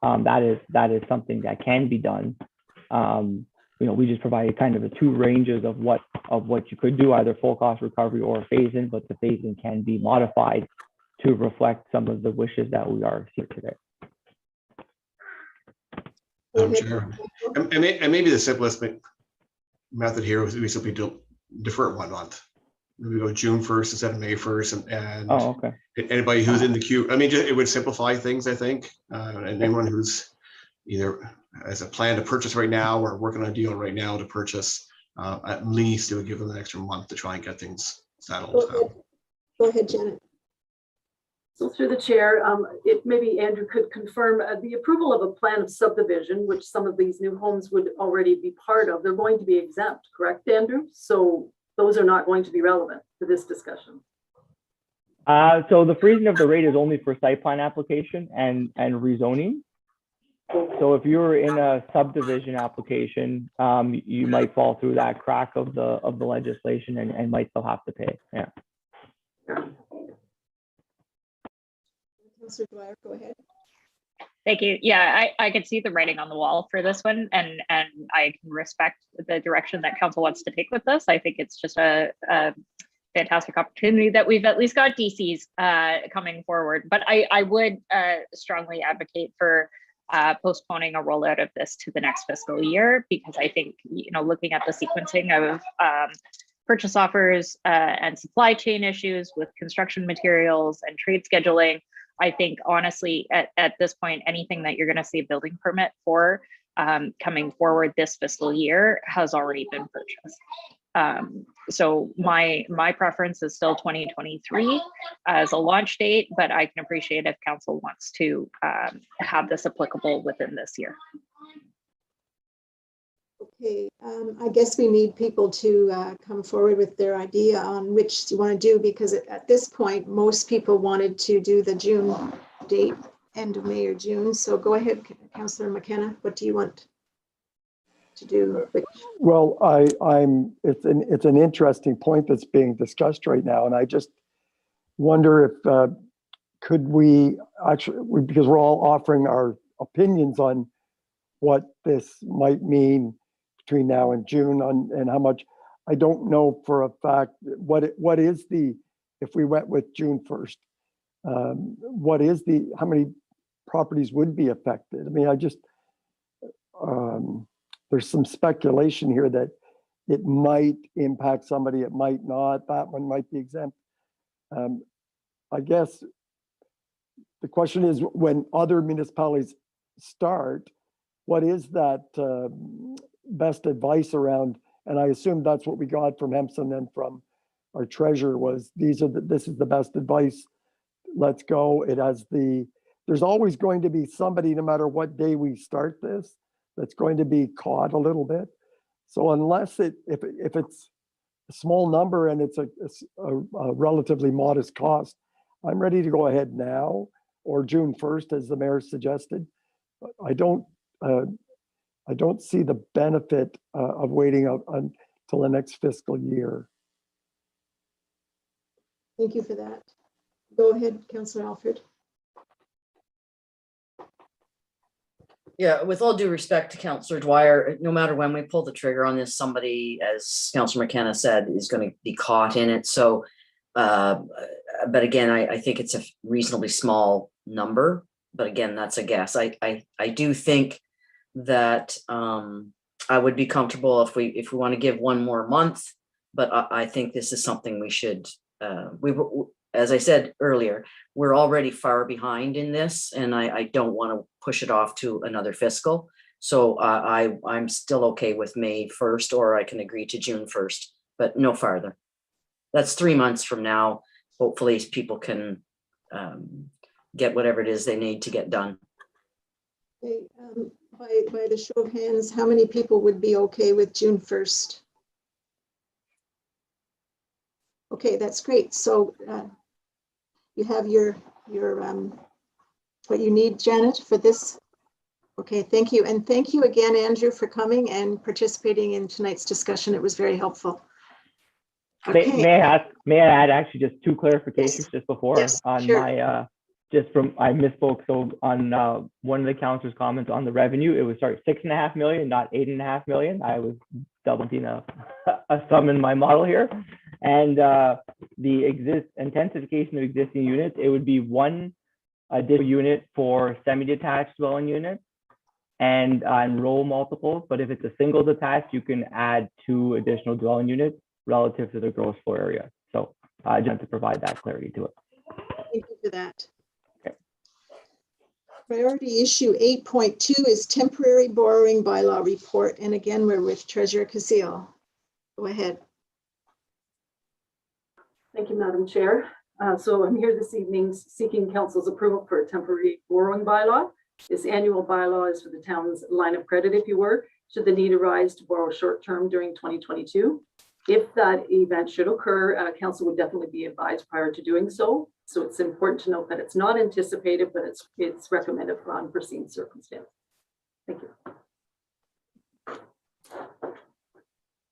That is something that can be done. We just provided kind of the two ranges of what you could do, either full cost recovery or phase-in, but the phase-in can be modified to reflect some of the wishes that we are seeing today. Sure. And maybe the simplest method here is we simply defer it 1 month. We go June 1st instead of May 1st, and Oh, okay. Anybody who's in the queue, I mean, it would simplify things, I think. And anyone who's either has a plan to purchase right now or working on a deal right now to purchase, at least it would give them an extra month to try and get things settled. Go ahead, Janet. So through the chair, maybe Andrew could confirm the approval of a plan of subdivision, which some of these new homes would already be part of. They're going to be exempt, correct, Andrew? So those are not going to be relevant to this discussion. So the freezing of the rate is only for site plan application and rezoning. So if you're in a subdivision application, you might fall through that crack of the legislation and might still have to pay. Yeah. Councillor Dwyer, go ahead. Thank you. Yeah, I could see the writing on the wall for this one, and I can respect the direction that council wants to take with this. I think it's just a fantastic opportunity that we've at least got DCs coming forward. But I would strongly advocate for postponing a rollout of this to the next fiscal year, because I think, looking at the sequencing of purchase offers and supply chain issues with construction materials and trade scheduling, I think honestly at this point, anything that you're going to see a building permit for coming forward this fiscal year has already been purchased. So my preference is still 2023 as a launch date, but I can appreciate if council wants to have this applicable within this year. Okay, I guess we need people to come forward with their idea on which you want to do, because at this point, most people wanted to do the June date, end of May or June. So go ahead, Councillor McKenna. What do you want to do? Well, it's an interesting point that's being discussed right now, and I just wonder if could we actually, because we're all offering our opinions on what this might mean between now and June and how much. I don't know for a fact what is the, if we went with June 1st, what is how many properties would be affected? I mean, there's some speculation here that it might impact somebody, it might not, that one might be exempt. I guess the question is, when other municipalities start, what is that best advice around? And I assume that's what we got from Hempson and from our treasurer was, this is the best advice, let's go. There's always going to be somebody, no matter what day we start this, that's going to be caught a little bit. So unless if it's small number and it's a relatively modest cost, I'm ready to go ahead now or June 1st, as the mayor suggested. But I don't see the benefit of waiting until the next fiscal year. Thank you for that. Go ahead, Councillor Alfred. Yeah, with all due respect to Councillor Dwyer, no matter when we pull the trigger on this, somebody, as Councillor McKenna said, is going to be caught in it. So, but again, I think it's a reasonably small number. But again, that's a guess. I do think that I would be comfortable if we want to give one more month. But I think this is something we should. As I said earlier, we're already far behind in this, and I don't want to push it off to another fiscal. So I'm still okay with May 1st, or I can agree to June 1st, but no farther. That's 3 months from now. Hopefully people can get whatever it is they need to get done. Okay, by the show of hands, how many people would be okay with June 1st? Okay, that's great. So you have your what you need, Janet, for this. Okay, thank you. And thank you again, Andrew, for coming and participating in tonight's discussion. It was very helpful. Okay. May I add actually just two clarifications Yes. just before Yes, on sure. my I misspoke. So on one of the councilors' comments on the revenue, it was 6.5 million, not 8.5 million. I was doubling a sum in my model here. And the intensification of existing units, it would be one additional unit for semi-detached dwelling units and row multiples. But if it's a single detached, you can add 2 additional dwelling units relative to the gross floor area. So I just want to provide that clarity to it. Thank you for that. Okay. Priority issue 8.2 is temporary borrowing bylaw report. And again, we're with Treasurer Kazil. Go ahead. Thank you, Madam Chair. So I'm here this evening seeking council's approval for a temporary borrowing bylaw. This annual bylaw is for the town's line of credit, if you were, should the need arise to borrow short-term during 2022. If that event should occur, council would definitely be advised prior to doing so. So it's important to note that it's not anticipated, but it's recommended for unforeseen circumstances. Thank you.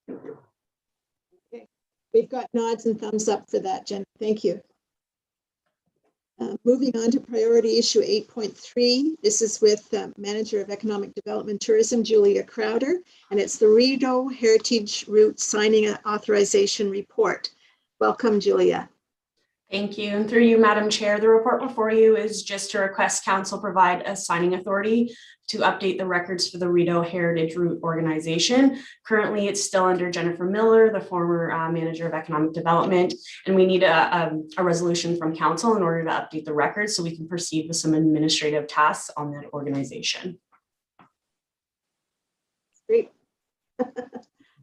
Thank you. We've got nods and thumbs up for that, Jen. Thank you. Moving on to priority issue 8.3. This is with Manager of Economic Development Tourism, Julia Crowder, and it's the Rideau Heritage Route Signing Authorization Report. Welcome, Julia. Thank you. And through you, Madam Chair, the report before you is just to request council provide a signing authority to update the records for the Rideau Heritage Route organization. Currently, it's still under Jennifer Miller, the former Manager of Economic Development, and we need a resolution from council in order to update the records so we can proceed with some administrative tasks on that organization. Great.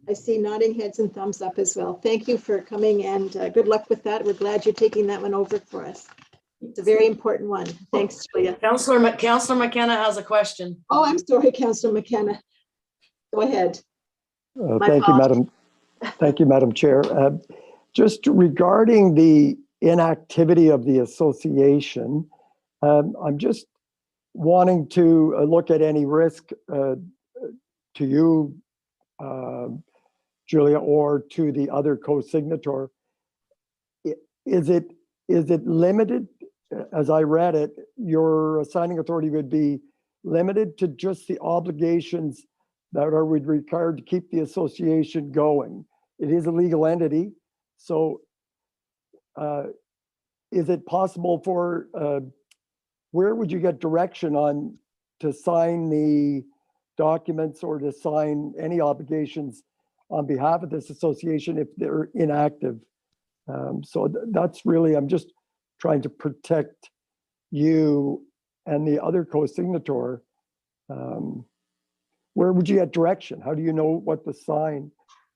I see nodding heads and thumbs up as well. Thank you for coming and good luck with that. We're glad you're taking that one over for us. It's a very important one. Thanks, Julia. Councillor McKenna has a question. Oh, I'm sorry, Councillor McKenna. Go ahead. Thank you, Madam Chair. Just regarding the inactivity of the association, I'm just wanting to look at any risk to you, Julia, or to the other co-signator. Is it limited? As I read it, your signing authority would be limited to just the obligations that are required to keep the association going. It is a legal entity, so is it possible for, where would you get direction on to sign the documents or to sign any obligations on behalf of this association if they're inactive? So that's really, I'm just trying to protect you and the other co-signator. Where would you get direction? How do you know what to sign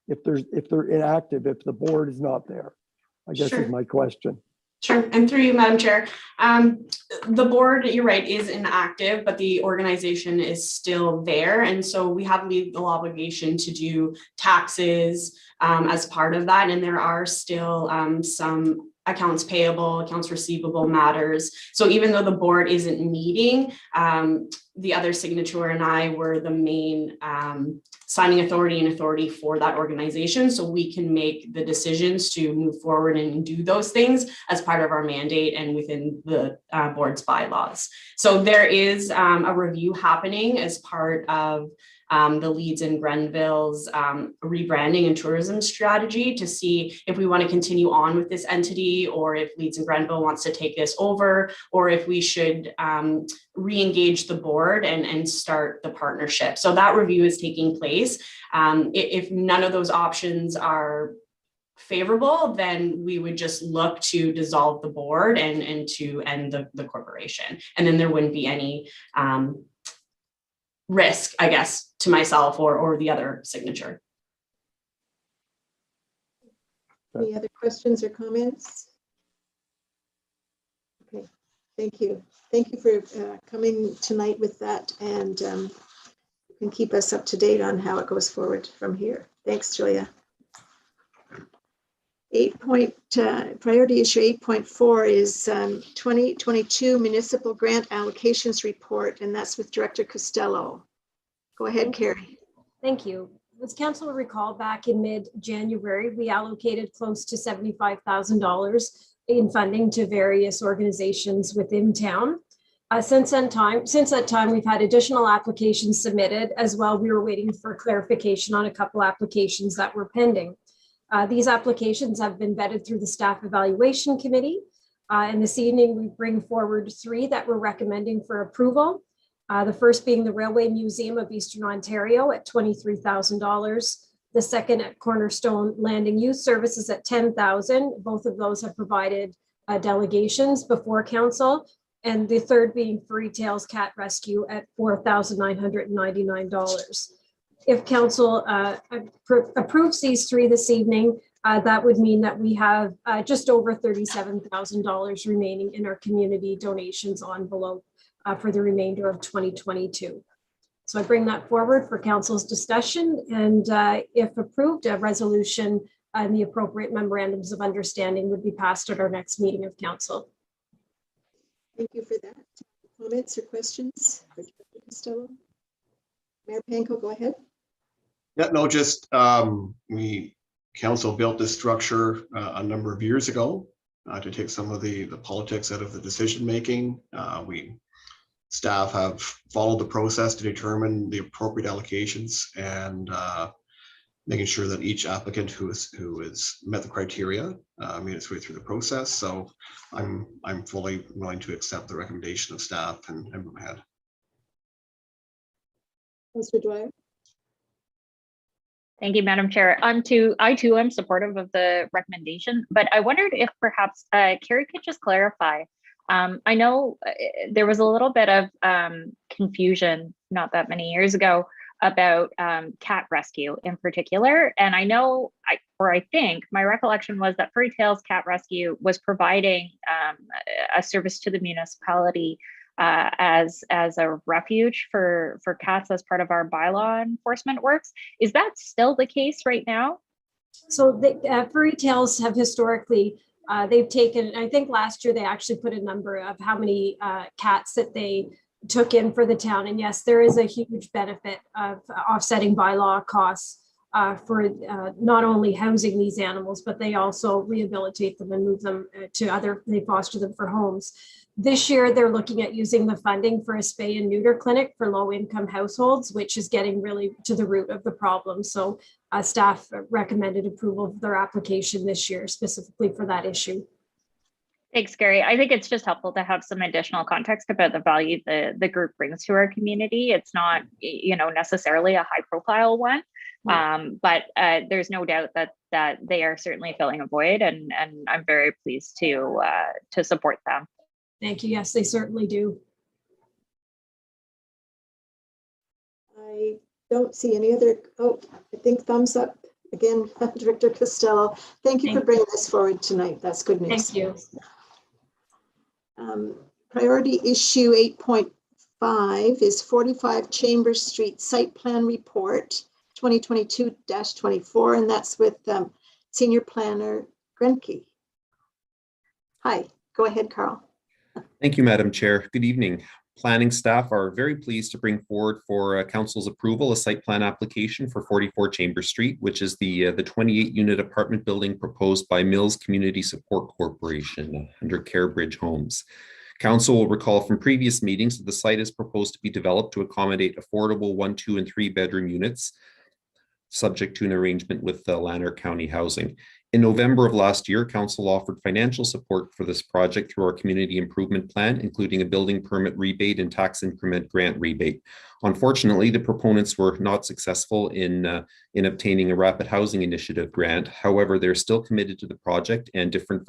if they're inactive, if the board is not there? I guess Sure. is my question. Sure, and through you, Madam Chair. The board, you're right, is inactive, but the organization is still there. And so we have legal obligation to do taxes as part of that. And there are still some accounts payable, accounts receivable matters. So even though the board isn't meeting, the other signature and I were the main signing authority for that organization. So we can make the decisions to move forward and do those things as part of our mandate and within the board's bylaws. So there is a review happening as part of the Leeds and Grenville's rebranding and tourism strategy to see if we want to continue on with this entity, or if Leeds and Grenville wants to take this over, or if we should re-engage the board and start the partnership. So that review is taking place. If none of those options are favorable, then we would just look to dissolve the board and to end the corporation. And then there wouldn't be any risk, I guess, to myself or the other signature. Any other questions or comments? Okay, thank you. Thank you for coming tonight with that, and you can keep us up to date on how it goes forward from here. Thanks, Julia. Priority issue 8.4 is 2022 Municipal Grant Allocations Report, and that's with Director Costello. Go ahead, Carrie. Thank you. As council will recall, back in mid-January, we allocated close to $75,000 in funding to various organizations within town. Since that time, we've had additional applications submitted. As well, we were waiting for clarification on a couple applications that were pending. These applications have been vetted through the Staff Evaluation Committee. And this evening, we bring forward 3 that we're recommending for approval. The first being the Railway Museum of Eastern Ontario at $23,000. The second at Cornerstone Landing Youth Services at $10,000. Both of those have provided delegations before council. And the third being Furry Tales Cat Rescue at $4,999. If council approves these 3 this evening, that would mean that we have just over $37,000 remaining in our community donations envelope for the remainder of 2022. So I bring that forward for council's discussion, and if approved, a resolution and the appropriate memorandums of understanding would be passed at our next meeting of council. Thank you for that. Comments or questions for Director Costello? Mayor Panko, go ahead. Yeah, no, just council built this structure a number of years ago to take some of the politics out of the decision making. Staff have followed the process to determine the appropriate allocations and making sure that each applicant who has met the criteria made its way through the process. So I'm fully willing to accept the recommendation of staff and move ahead. Councilor Dwyer. Thank you, Madam Chair. I too am supportive of the recommendation, but I wondered if perhaps Carrie could just clarify. I know there was a little bit of confusion not that many years ago about cat rescue in particular. And I know, I think my recollection was that Furry Tales Cat Rescue was providing a service to the municipality as a refuge for cats as part of our bylaw enforcement works. Is that still the case right now? So the Furry Tales have historically, they've taken, I think last year they actually put a number of how many cats that they took in for the town. And yes, there is a huge benefit of offsetting bylaw costs for not only housing these animals, but they also rehabilitate them and move them to they foster them for homes. This year, they're looking at using the funding for a spay and neuter clinic for low-income households, which is getting really to the root of the problem. So staff recommended approval of their application this year, specifically for that issue. Thanks, Gary. I think it's just helpful to have some additional context about the value the group brings to our community. It's not, necessarily a high-profile one, but there's no doubt that they are certainly filling a void, and I'm very pleased to support them. Thank you. Yes, they certainly do. I don't see any other. Oh, I think thumbs up again, Director Costello. Thank you for bringing this forward tonight. That's good news. Thank you. Priority issue 8.5 is 45 Chambers Street Site Plan Report 2022-24, and that's with Senior Planner Grenke. Hi, go ahead, Carl. Thank you, Madam Chair. Good evening. Planning staff are very pleased to bring forward for Council's approval a site plan application for 44 Chambers Street, which is the 28-unit apartment building proposed by Mills Community Support Corporation under Carebridge Homes. Council will recall from previous meetings that the site is proposed to be developed to accommodate affordable 1, 2, and 3 bedroom units, subject to an arrangement with Lanark County Housing. In November of last year, Council offered financial support for this project through our community improvement plan, including a building permit rebate and tax increment grant rebate. Unfortunately, the proponents were not successful in obtaining a rapid housing initiative grant. However, they're still committed to the project, and different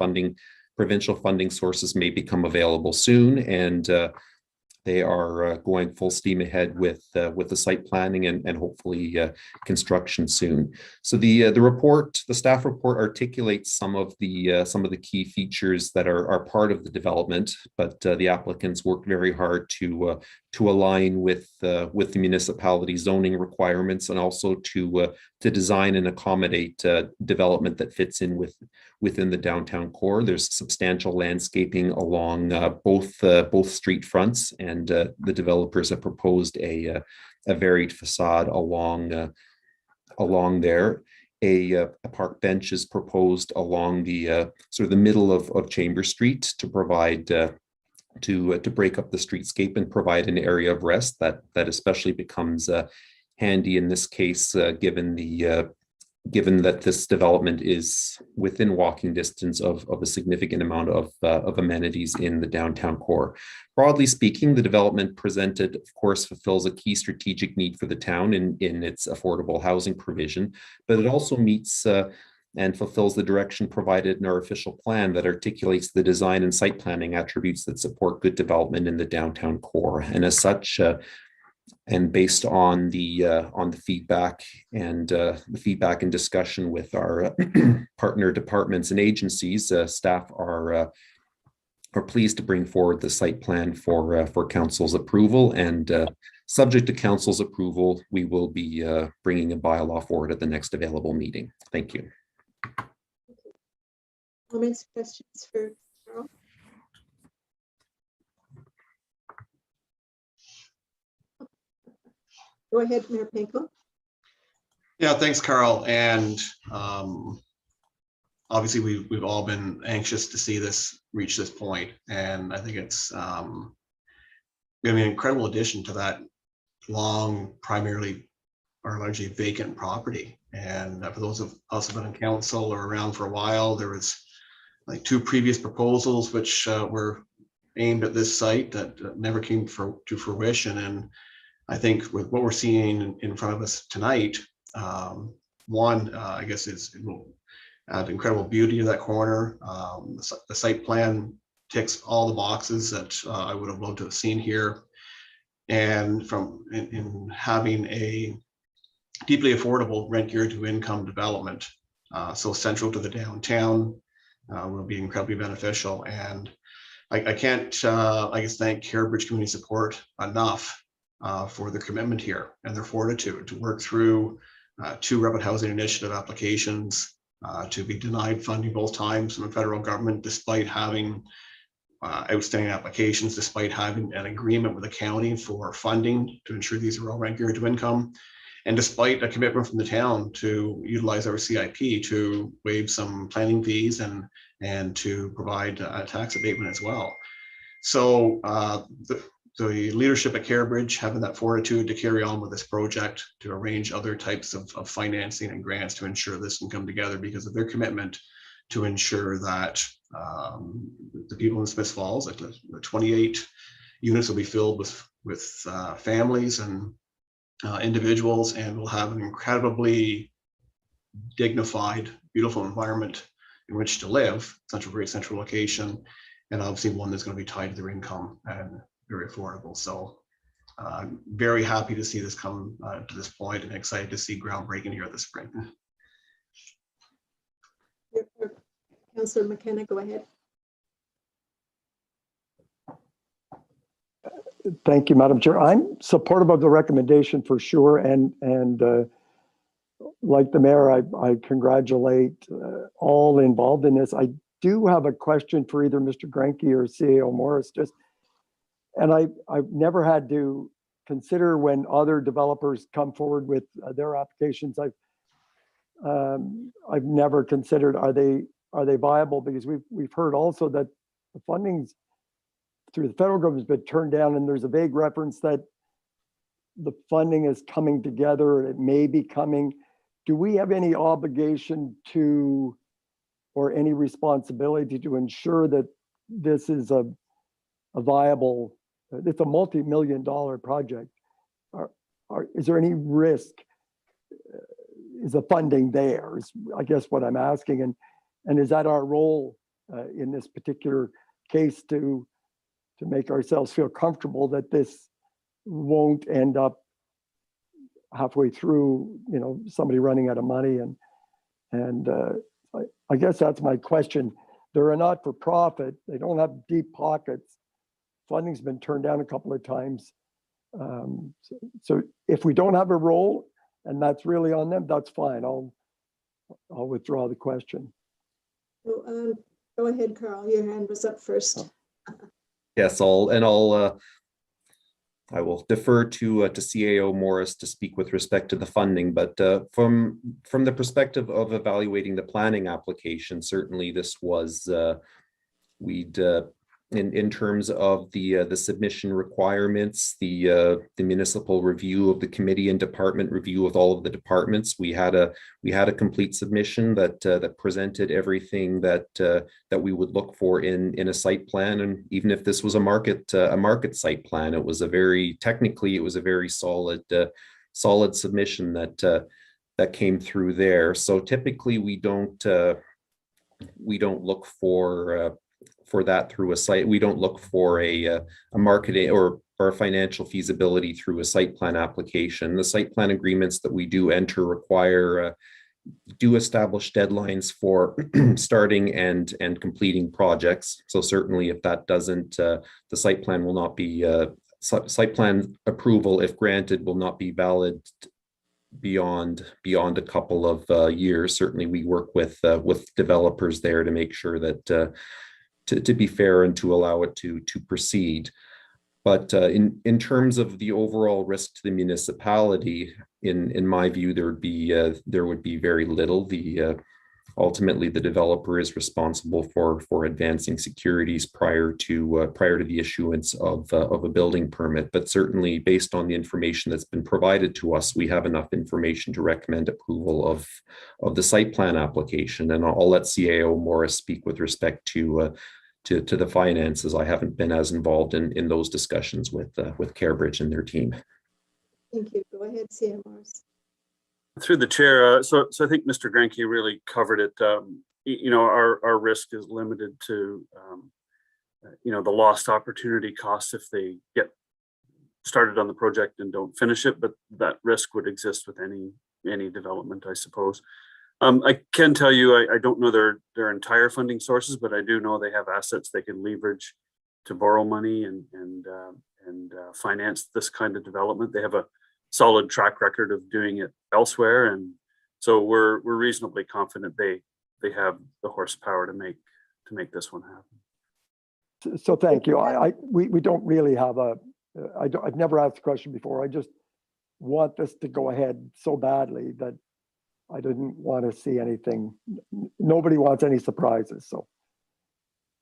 provincial funding sources may become available soon, and they are going full steam ahead with the site planning and hopefully construction soon. So the staff report articulates some of the key features that are part of the development, but the applicants worked very hard to align with the municipality zoning requirements, and also to design and accommodate development that fits in within the downtown core. There's substantial landscaping along both street fronts, and the developers have proposed a varied facade along there. A park bench is proposed along the sort of the middle of Chambers Street to provide to break up the streetscape and provide an area of rest that especially becomes handy in this case, given that this development is within walking distance of a significant amount of amenities in the downtown core. Broadly speaking, the development presented, of course, fulfills a key strategic need for the town in its affordable housing provision, but it also meets and fulfills the direction provided in our official plan that articulates the design and site planning attributes that support good development in the downtown core. And as such, and based on the feedback and discussion with our partner departments and agencies, staff are pleased to bring forward the site plan for council's approval. And subject to council's approval, we will be bringing a bylaw forward at the next available meeting. Thank you. Comments, questions for Carl? Go ahead, Mayor Panko. Yeah, thanks, Carl. And obviously, we've all been anxious to see this reach this point, and I think it's going to be an incredible addition to that long, primarily or largely vacant property. And for those of us who've been in council or around for a while, there was like 2 previous proposals which were aimed at this site that never came to fruition. And I think with what we're seeing in front of us tonight, one, I guess it will add incredible beauty to that corner. The site plan ticks all the boxes that I would have loved to have seen here. And in having a deeply affordable rent geared to income development, so central to the downtown, will be incredibly beneficial. And I can't, I guess, thank Carebridge Community Support enough for their commitment here and their fortitude to work through 2 rapid housing initiative applications, to be denied funding both times from the federal government, despite having outstanding applications, despite having an agreement with the county for funding to ensure these are all rent geared to income, and despite a commitment from the town to utilize our CIP to waive some planning fees and to provide tax abatement as well. So the leadership at Carebridge having that fortitude to carry on with this project, to arrange other types of financing and grants to ensure this can come together because of their commitment to ensure that the people in Smith Falls, like the 28 units, will be filled with families and individuals, and will have an incredibly dignified, beautiful environment in which to live, very central location, and obviously one that's going to be tied to their income and very affordable. So very happy to see this come to this point, and excited to see groundbreaking here this spring. Councillor McKenna, go ahead. Thank you, Madam Chair. I'm supportive of the recommendation for sure. And like the mayor, I congratulate all involved in this. I do have a question for either Mr. Granke or CAO Morris. And I've never had to consider when other developers come forward with their applications. I've never considered, are they viable? Because we've heard also that the funding's through the federal government has been turned down, and there's a vague reference that the funding is coming together and it may be coming. Do we have any obligation to, or any responsibility to ensure that this is a viable, it's a multi-million-dollar project? Is there any risk? Is the funding there? Is, I guess, what I'm asking, and is that our role in this particular case to make ourselves feel comfortable that this won't end up halfway through, somebody running out of money, and I guess that's my question. They're a not-for-profit. They don't have deep pockets. Funding's been turned down a couple of times. So if we don't have a role and that's really on them, that's fine. I'll withdraw the question. So, go ahead, Carl. Your hand was up first. Yes, I will defer to CAO Morris to speak with respect to the funding, but from the perspective of evaluating the planning application, certainly this was in terms of the submission requirements, the municipal review of the committee and department review of all of the departments. We had a complete submission that presented everything that we would look for in a site plan. And even if this was a market site plan, it was a very solid submission that came through there. So typically we don't look for that through a site. We don't look for a marketing or a financial feasibility through a site plan application. The site plan agreements that we do enter do establish deadlines for starting and completing projects. So certainly if that doesn't, the site plan will not be, site plan approval, if granted, will not be valid beyond a couple of years. Certainly we work with developers there to make sure that to be fair and to allow it to proceed. But in terms of the overall risk to the municipality, in my view, there would be very little. Ultimately, the developer is responsible for advancing securities prior to the issuance of a building permit. But certainly, based on the information that's been provided to us, we have enough information to recommend approval of the site plan application. And I'll let CAO Morris speak with respect to the finances. I haven't been as involved in those discussions with Cambridge and their team. Thank you. Go ahead, CAO Morris. Through the chair, so I think Mr. Granke really covered it. Our risk is limited to the lost opportunity costs if they get started on the project and don't finish it, but that risk would exist with any development, I suppose. I can tell you, I don't know their entire funding sources, but I do know they have assets they can leverage to borrow money and finance this kind of development. They have a solid track record of doing it elsewhere, and so we're reasonably confident they have the horsepower to make this one happen. So thank you. We don't really have I've never asked the question before. I just want this to go ahead so badly that I didn't want to see anything. Nobody wants any surprises. So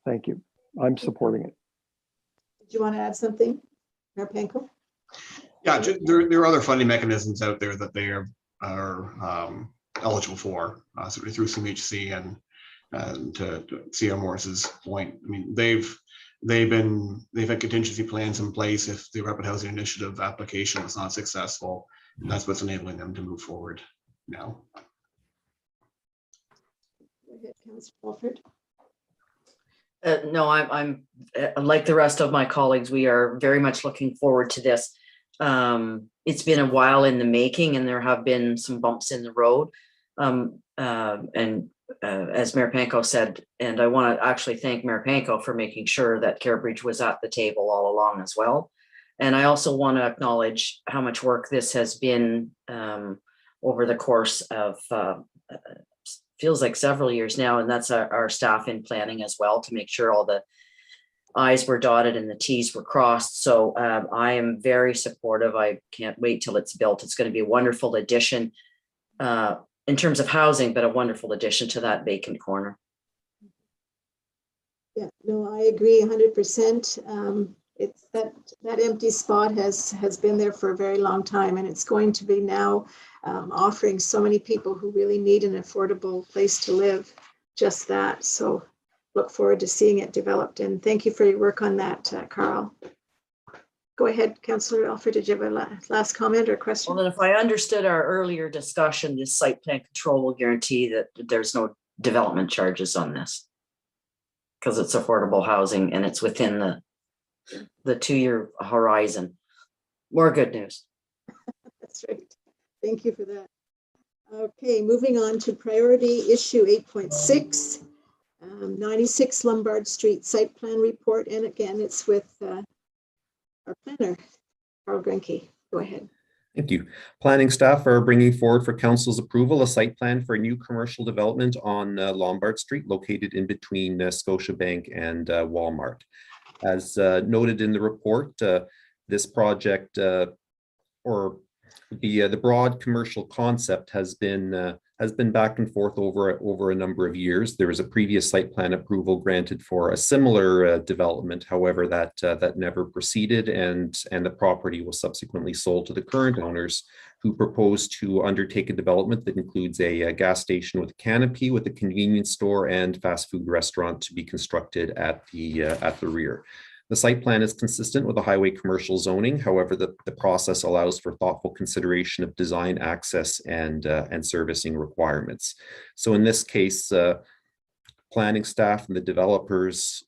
thank you. I'm supporting it. Did you want to add something, Mayor Panko? Yeah, there are other funding mechanisms out there that they are eligible for, certainly through CMHC and to CAO Morris's point. I mean, they've had contingency plans in place if the Rapid Housing Initiative application was not successful. And that's what's enabling them to move forward now. Go ahead, Councillor Walford. No, I'm like the rest of my colleagues. We are very much looking forward to this. It's been a while in the making, and there have been some bumps in the road. As Mayor Panko said, and I want to actually thank Mayor Panko for making sure that Cambridge was at the table all along as well. And I also want to acknowledge how much work this has been over the course of feels like several years now, and that's our staff in planning as well, to make sure all the I's were dotted and the T's were crossed. So I am very supportive. I can't wait till it's built. It's going to be a wonderful addition in terms of housing, but a wonderful addition to that vacant corner. Yeah, no, I agree 100%. It's that empty spot has been there for a very long time, and it's going to be now offering so many people who really need an affordable place to live just that. So look forward to seeing it developed, and thank you for your work on that, Carl. Go ahead, Councillor Alford. Did you have a last comment or question? Well, then if I understood our earlier discussion, this site plan control will guarantee that there's no development charges on this, because it's affordable housing and it's within the 2-year horizon. More good news. That's right. Thank you for that. Okay, moving on to priority issue 8.6, 96 Lombard Street site plan report. And again, it's with our planner, Carl Grenke. Go ahead. Thank you. Planning staff are bringing forward for council's approval a site plan for a new commercial development on Lombard Street, located in between Scotiabank and Walmart. As noted in the report, this project, or the broad commercial concept, has been back and forth over a number of years. There was a previous site plan approval granted for a similar development. However, that never proceeded, and the property was subsequently sold to the current owners, who proposed to undertake a development that includes a gas station with a canopy, with a convenience store and fast food restaurant to be constructed at the rear. The site plan is consistent with the highway commercial zoning. However, the process allows for thoughtful consideration of design, access, and servicing requirements. So in this case, planning staff and the developers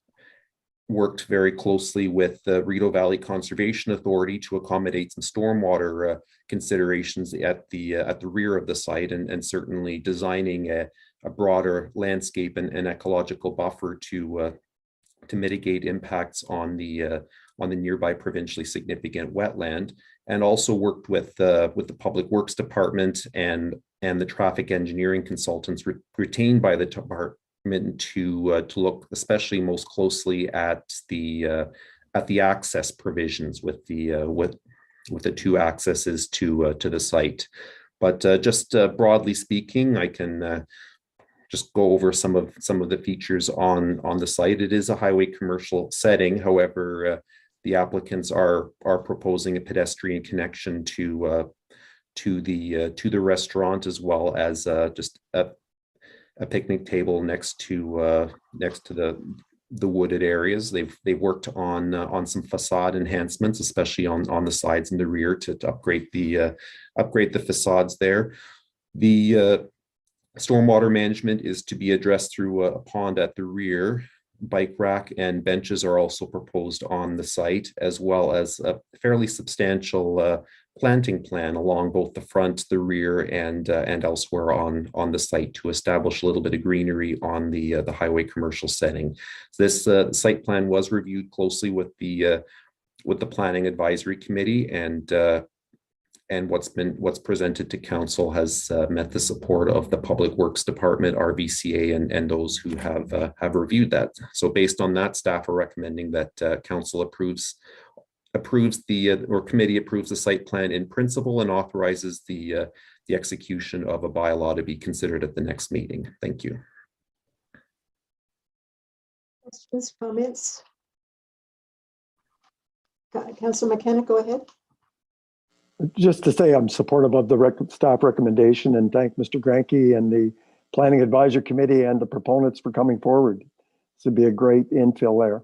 worked very closely with the Rideau Valley Conservation Authority to accommodate some stormwater considerations at the rear of the site, and certainly designing a broader landscape and ecological buffer to mitigate impacts on the nearby provincially significant wetland, and also worked with the Public Works Department and the traffic engineering consultants retained by the department to look especially most closely at the access provisions with the 2 accesses to the site. But just broadly speaking, I can just go over some of the features on the site. It is a highway commercial setting. However, the applicants are proposing a pedestrian connection to the restaurant, as well as just a picnic table next to the wooded areas. They've worked on some facade enhancements, especially on the sides and the rear, to upgrade the facades there. The stormwater management is to be addressed through a pond at the rear. Bike rack and benches are also proposed on the site, as well as a fairly substantial planting plan along both the front, the rear, and elsewhere on the site, to establish a little bit of greenery on the highway commercial setting. This site plan was reviewed closely with the Planning Advisory Committee, and what's presented to council has met the support of the Public Works Department, RVCA, and those who have reviewed that. So based on that, staff are recommending that council approves committee approves the site plan in principle, and authorizes the execution of a bylaw to be considered at the next meeting. Thank you. Questions, comments? Councillor McKenna, go ahead. Just to say I'm supportive of the staff recommendation, and thank Mr. Granke and the Planning Advisory Committee and the proponents for coming forward. This would be a great infill there.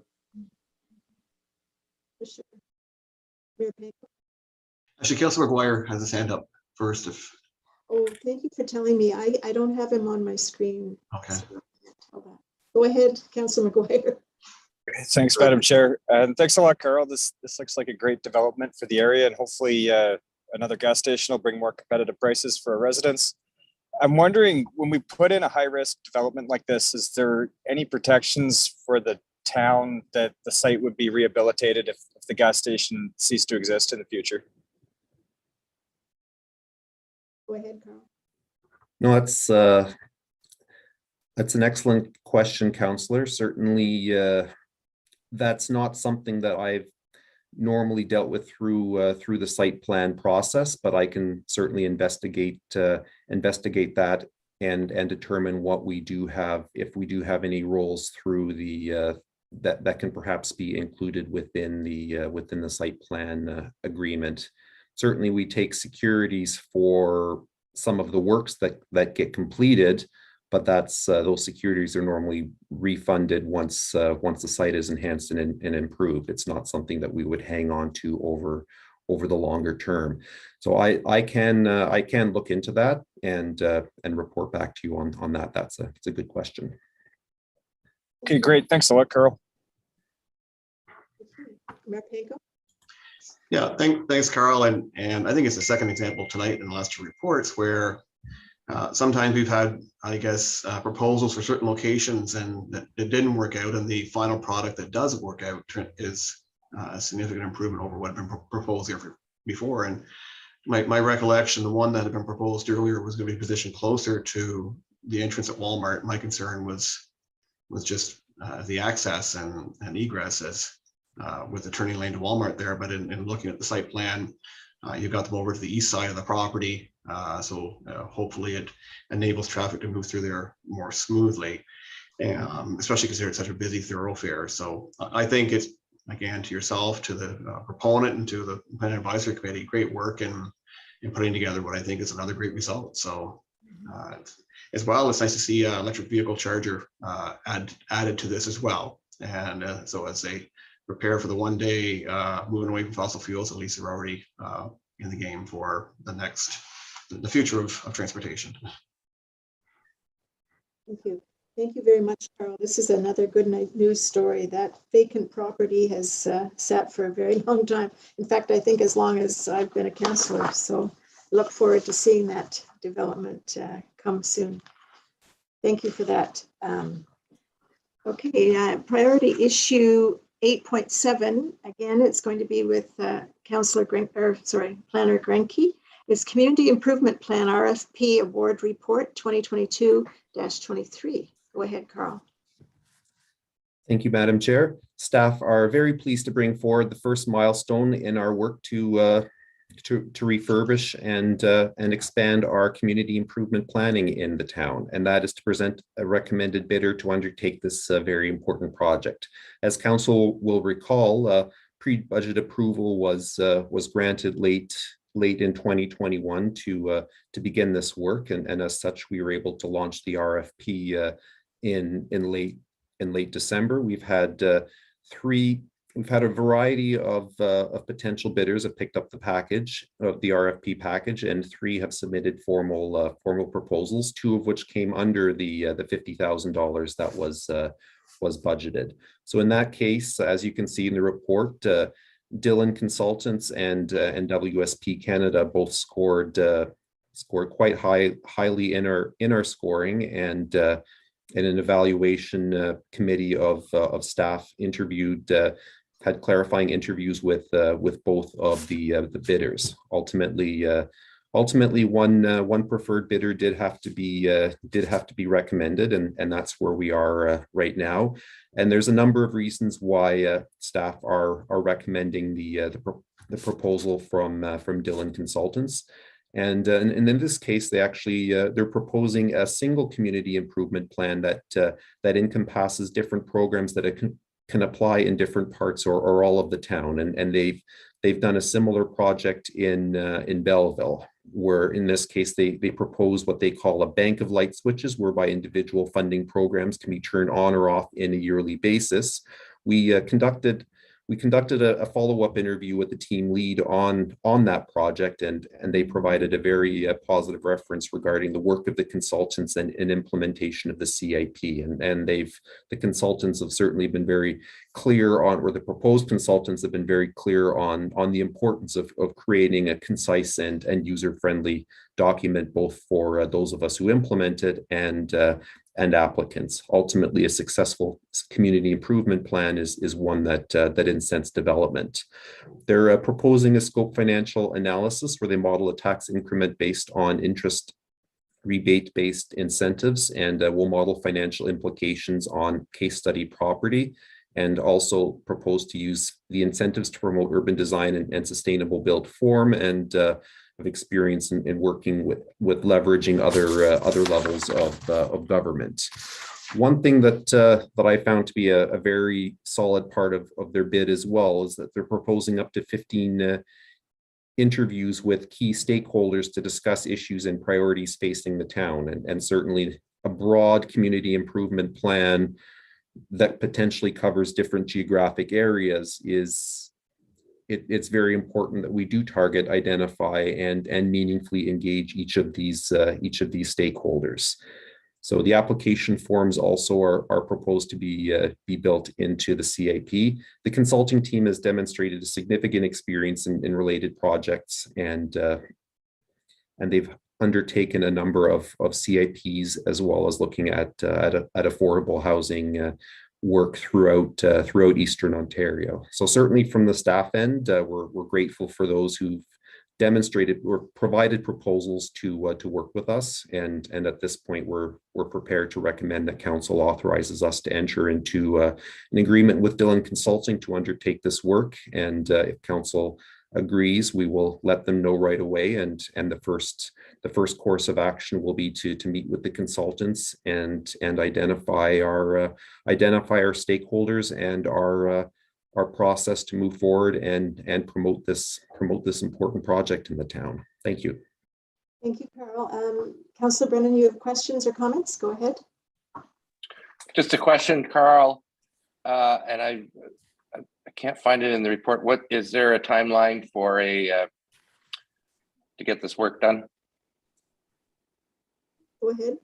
For sure. Mayor Payne. Actually, Councillor McGuire has his hand up first. Oh, thank you for telling me. I don't have him on my screen. Okay. So I can't tell that. Go ahead, Councillor McGuire. Thanks, Madam Chair. And thanks a lot, Carl. This looks like a great development for the area, and hopefully another gas station will bring more competitive prices for our residents. I'm wondering, when we put in a high-risk development like this, is there any protections for the town that the site would be rehabilitated if the gas station ceased to exist in the future? Go ahead, Carl. No, that's an excellent question, Councillor. Certainly, that's not something that I've normally dealt with through the site plan process, but I can certainly investigate that and determine what we do have, if we do have any roles through the that can perhaps be included within the site plan agreement. Certainly, we take securities for some of the works that get completed, but that's those securities are normally refunded once the site is enhanced and improved. It's not something that we would hang on to over the longer term. So I can look into that and report back to you on that. It's a good question. Okay, great. Thanks a lot, Carl. Mayor Panko? Yeah, thanks, Carl. And I think it's the second example tonight in the last two reports where sometimes we've had, I guess, proposals for certain locations and that it didn't work out, and the final product that does work out is a significant improvement over what had been proposed here before. And my recollection, the one that had been proposed earlier was going to be positioned closer to the entrance at Walmart. My concern was just the access and egress with the turning lane to Walmart there. But in looking at the site plan, you got them over to the east side of the property. So hopefully it enables traffic to move through there more smoothly, especially considering it's such a busy thoroughfare. So I think it's, again, to yourself, to the proponent, and to the Planning Advisory Committee, great work in putting together what I think is another great result. So as well, it's nice to see electric vehicle charger added to this as well. And so as they prepare for the one day moving away from fossil fuels, at least they're already in the game for the future of transportation. Thank you. Thank you very much, Carl. This is another good news story. That vacant property has sat for a very long time. In fact, I think as long as I've been a councillor. So look forward to seeing that development come soon. Thank you for that. Okay, priority issue 8.7. Again, it's going to be with Planner Grenke. It's Community Improvement Plan RFP Award Report 2022-23. Go ahead, Carl. Thank you, Madam Chair. Staff are very pleased to bring forward the first milestone in our work to refurbish and expand our community improvement planning in the town, and that is to present a recommended bidder to undertake this very important project. As Council will recall, pre-budget approval was granted late in 2021 to begin this work, and as such, we were able to launch the RFP in late December. We've had a variety of potential bidders have picked up the package of the RFP package, and 3 have submitted formal proposals, 2 of which came under the $50,000 that was budgeted. So in that case, as you can see in the report, Dillon Consultants and WSP Canada both scored quite highly in our scoring, and an evaluation committee of staff interviewed had clarifying interviews with both of the bidders. Ultimately, one preferred bidder did have to be recommended, and that's where we are right now. And there's a number of reasons why staff are recommending the proposal from Dillon Consultants. And in this case, they're proposing a single community improvement plan that encompasses different programs that it can apply in different parts or all of the town. And they've done a similar project in Belleville, where in this case they propose what they call a bank of light switches, whereby individual funding programs can be turned on or off in a yearly basis. We conducted a follow-up interview with the team lead on that project, and they provided a very positive reference regarding the work of the consultants and implementation of the CIP. And the consultants have certainly been very clear on, or the proposed consultants have been very clear on the importance of creating a concise and user-friendly document, both for those of us who implement it and and applicants. Ultimately, a successful community improvement plan is one that incents development. They're proposing a scope financial analysis where they model a tax increment based on interest rebate-based incentives, and will model financial implications on case study property, and also propose to use the incentives to promote urban design and sustainable built form, and of experience in working with leveraging other levels of government. One thing that I found to be a very solid part of their bid as well is that they're proposing up to 15 interviews with key stakeholders to discuss issues and priorities facing the town, and certainly a broad community improvement plan that potentially covers different geographic areas it's very important that we do target, identify, and meaningfully engage each of these stakeholders. So the application forms also are proposed to be built into the CIP. The consulting team has demonstrated a significant experience in related projects, and they've undertaken a number of CIPs, as well as looking at affordable housing work throughout Eastern Ontario. So certainly from the staff end, we're grateful for those who've demonstrated or provided proposals to work with us, and at this point we're prepared to recommend that council authorizes us to enter into an agreement with Dillon Consulting to undertake this work. And if council agrees, we will let them know right away, and the first course of action will be to meet with the consultants and identify our stakeholders and our process to move forward and promote this important project in the town. Thank you. Thank you, Carl. Councillor Brennan, you have questions or comments? Go ahead. Just a question, Carl, and I can't find it in the report. What is there a timeline for to get this work done? Go ahead.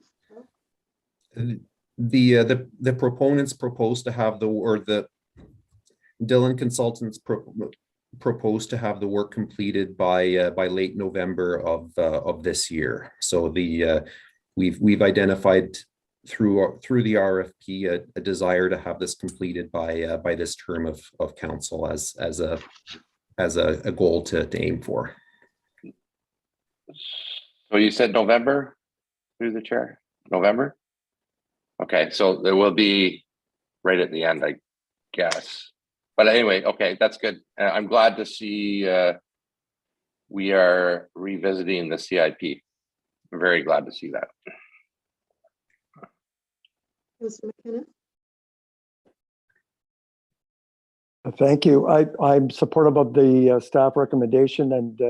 The proponents propose to have the Dillon Consultants proposed to have the work completed by late November of this year. So we've identified through the RFP a desire to have this completed by this term of council as a goal to aim for. So you said November through the chair? November? Okay, so there will be right at the end, I guess. But anyway, okay, that's good. I'm glad to see we are revisiting the CIP. I'm very glad to see that. Councillor McKenna. Thank you. I'm supportive of the staff recommendation, and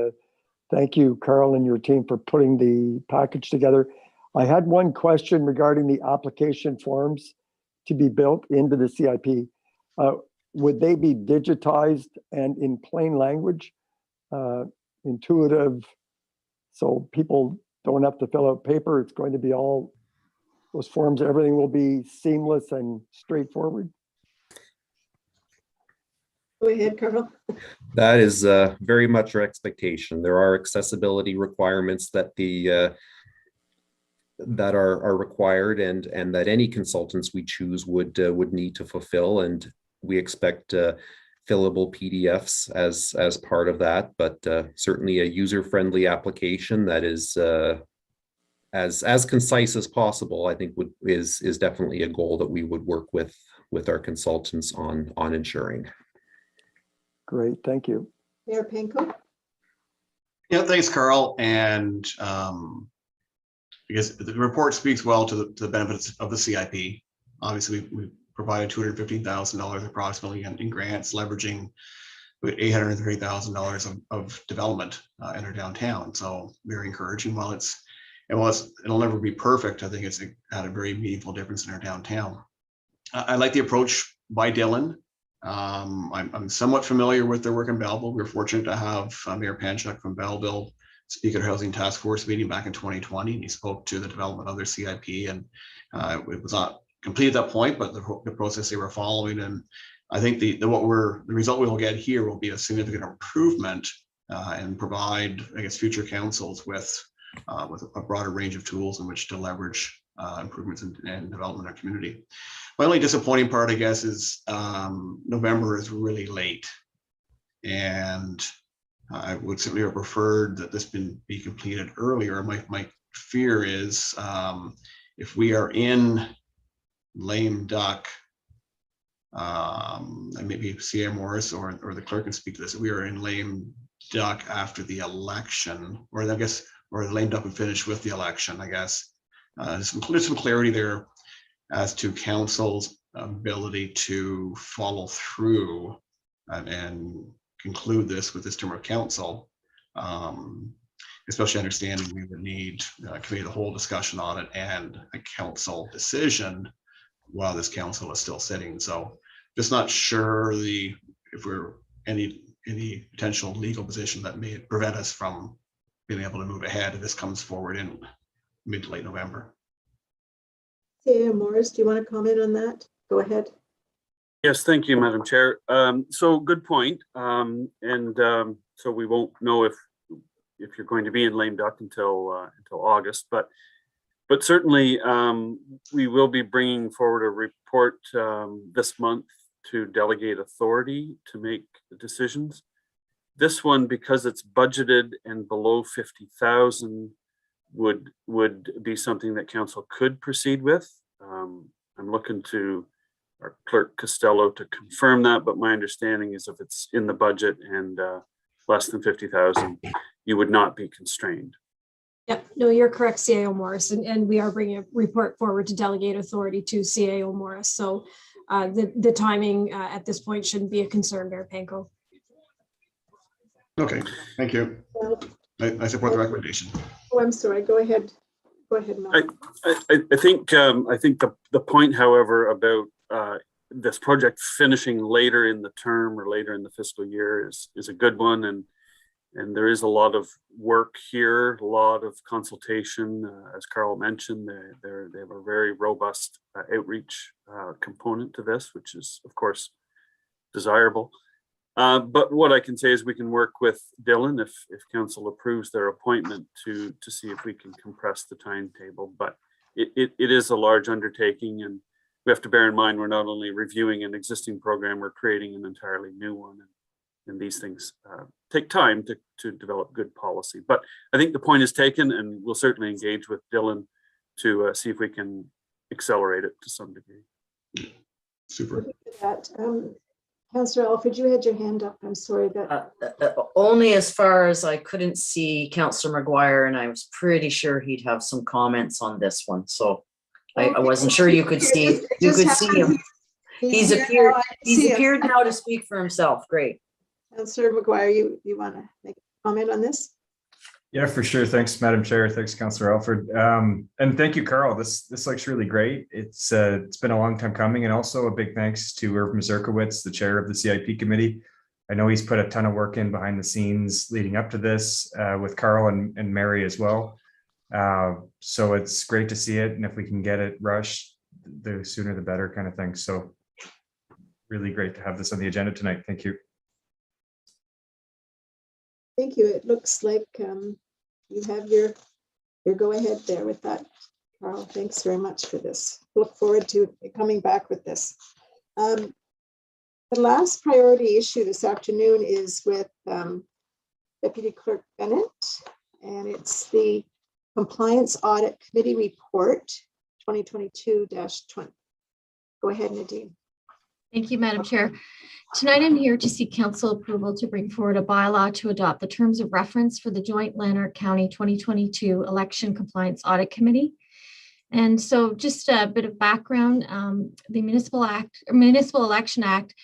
thank you, Carl, and your team for putting the package together. I had one question regarding the application forms to be built into the CIP. Would they be digitized and in plain language, intuitive, so people don't have to fill out paper? It's going to be all those forms, everything will be seamless and straightforward? Go ahead, Carl. That is very much our expectation. There are accessibility requirements that that are required, and that any consultants we choose would need to fulfill, and we expect fillable PDFs as part of that, but certainly a user-friendly application that is as concise as possible, I think is definitely a goal that we would work with our consultants on ensuring. Great, thank you. Mayor Panko. Yeah, thanks, Carl. And because the report speaks well to the benefits of the CIP. Obviously, we provided $215,000 approximately in grants, leveraging $830,000 of development in our downtown. So very encouraging. While it'll never be perfect, I think it's had a very meaningful difference in our downtown. I like the approach by Dillon. I'm somewhat familiar with their work in Belleville. We were fortunate to have Mayor Panchuk from Belleville speak at a housing task force meeting back in 2020, and he spoke to the development of their CIP, and it was not complete at that point, but the process they were following. And I think the result we will get here will be a significant improvement and provide, I guess, future councils with a broader range of tools in which to leverage improvements and development in our community. My only disappointing part, I guess, is November is really late. And I would simply have preferred that this be completed earlier. My fear is if we are in lame duck, and maybe C.A. Morris or the clerk can speak to this, we are in lame duck after the election, or I guess, or the lame duck would finish with the election, I guess. There's some clarity there as to council's ability to follow through and conclude this with this term of council, especially understanding we would need committee of the whole discussion on it and a council decision while this council is still sitting. So just not sure if we're any potential legal position that may prevent us from being able to move ahead if this comes forward in mid to late November. C.A. Morris, do you want to comment on that? Go ahead. Yes, thank you, Madam Chair. So good point. So we won't know if you're going to be in lame duck until August, but certainly we will be bringing forward a report this month to delegate authority to make decisions. This one, because it's budgeted and below 50,000, would be something that council could proceed with. I'm looking to our clerk Costello to confirm that, but my understanding is if it's in the budget and less than 50,000, you would not be constrained. Yep, no, you're correct, CAO Morris, and we are bringing a report forward to delegate authority to CAO Morris. So the timing at this point shouldn't be a concern, Mayor Panko. Okay, thank you. I support the recommendation. Oh, I'm sorry. Go ahead. Go ahead, Mel. I think the point, however, about this project finishing later in the term or later in the fiscal year is a good one, and there is a lot of work here, a lot of consultation, as Carl mentioned. They have a very robust outreach component to this, which is of course desirable. But what I can say is we can work with Dylan if council approves their appointment to see if we can compress the timetable. But it is a large undertaking, and we have to bear in mind we're not only reviewing an existing program, we're creating an entirely new one. And these things take time to develop good policy. But I think the point is taken, and we'll certainly engage with Dylan to see if we can accelerate it to some degree. Super. Councillor Alford, you had your hand up. I'm sorry that. Only as far as I couldn't see Councillor McGuire, and I was pretty sure he'd have some comments on this one. So I wasn't sure you could see him. He's appeared now to speak for himself. Great. Councillor McGuire, you want to make a comment on this? Yeah, for sure. Thanks, Madam Chair. Thanks, Councillor Alford. And thank you, Carl. This looks really great. It's been a long time coming, and also a big thanks to Irv Mazurkowitz, the chair of the CIP committee. I know he's put a ton of work in behind the scenes leading up to this with Carl and Mary as well. So it's great to see it, and if we can get it rushed, the sooner the better kind of thing. So really great to have this on the agenda tonight. Thank you. Thank you. It looks like you have your go ahead there with that, Carl. Thanks very much for this. Look forward to coming back with this. The last priority issue this afternoon is with Deputy Clerk Bennett, and it's the Compliance Audit Committee Report 2022-20. Go ahead, Nadine. Thank you, Madam Chair. Tonight, I'm here to seek council approval to bring forward a bylaw to adopt the terms of reference for the joint Lanark County 2022 Election Compliance Audit Committee. And so just a bit of background, the Municipal Election Act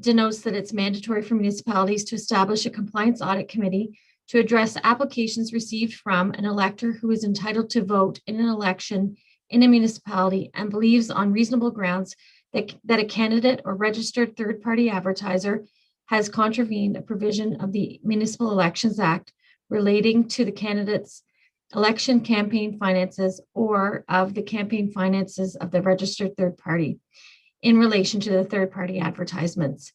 denotes that it's mandatory for municipalities to establish a compliance audit committee to address applications received from an elector who is entitled to vote in an election in a municipality and believes on reasonable grounds that a candidate or registered third-party advertiser has contravened a provision of the Municipal Elections Act relating to the candidate's election campaign finances or of the campaign finances of the registered third party in relation to the third-party advertisements.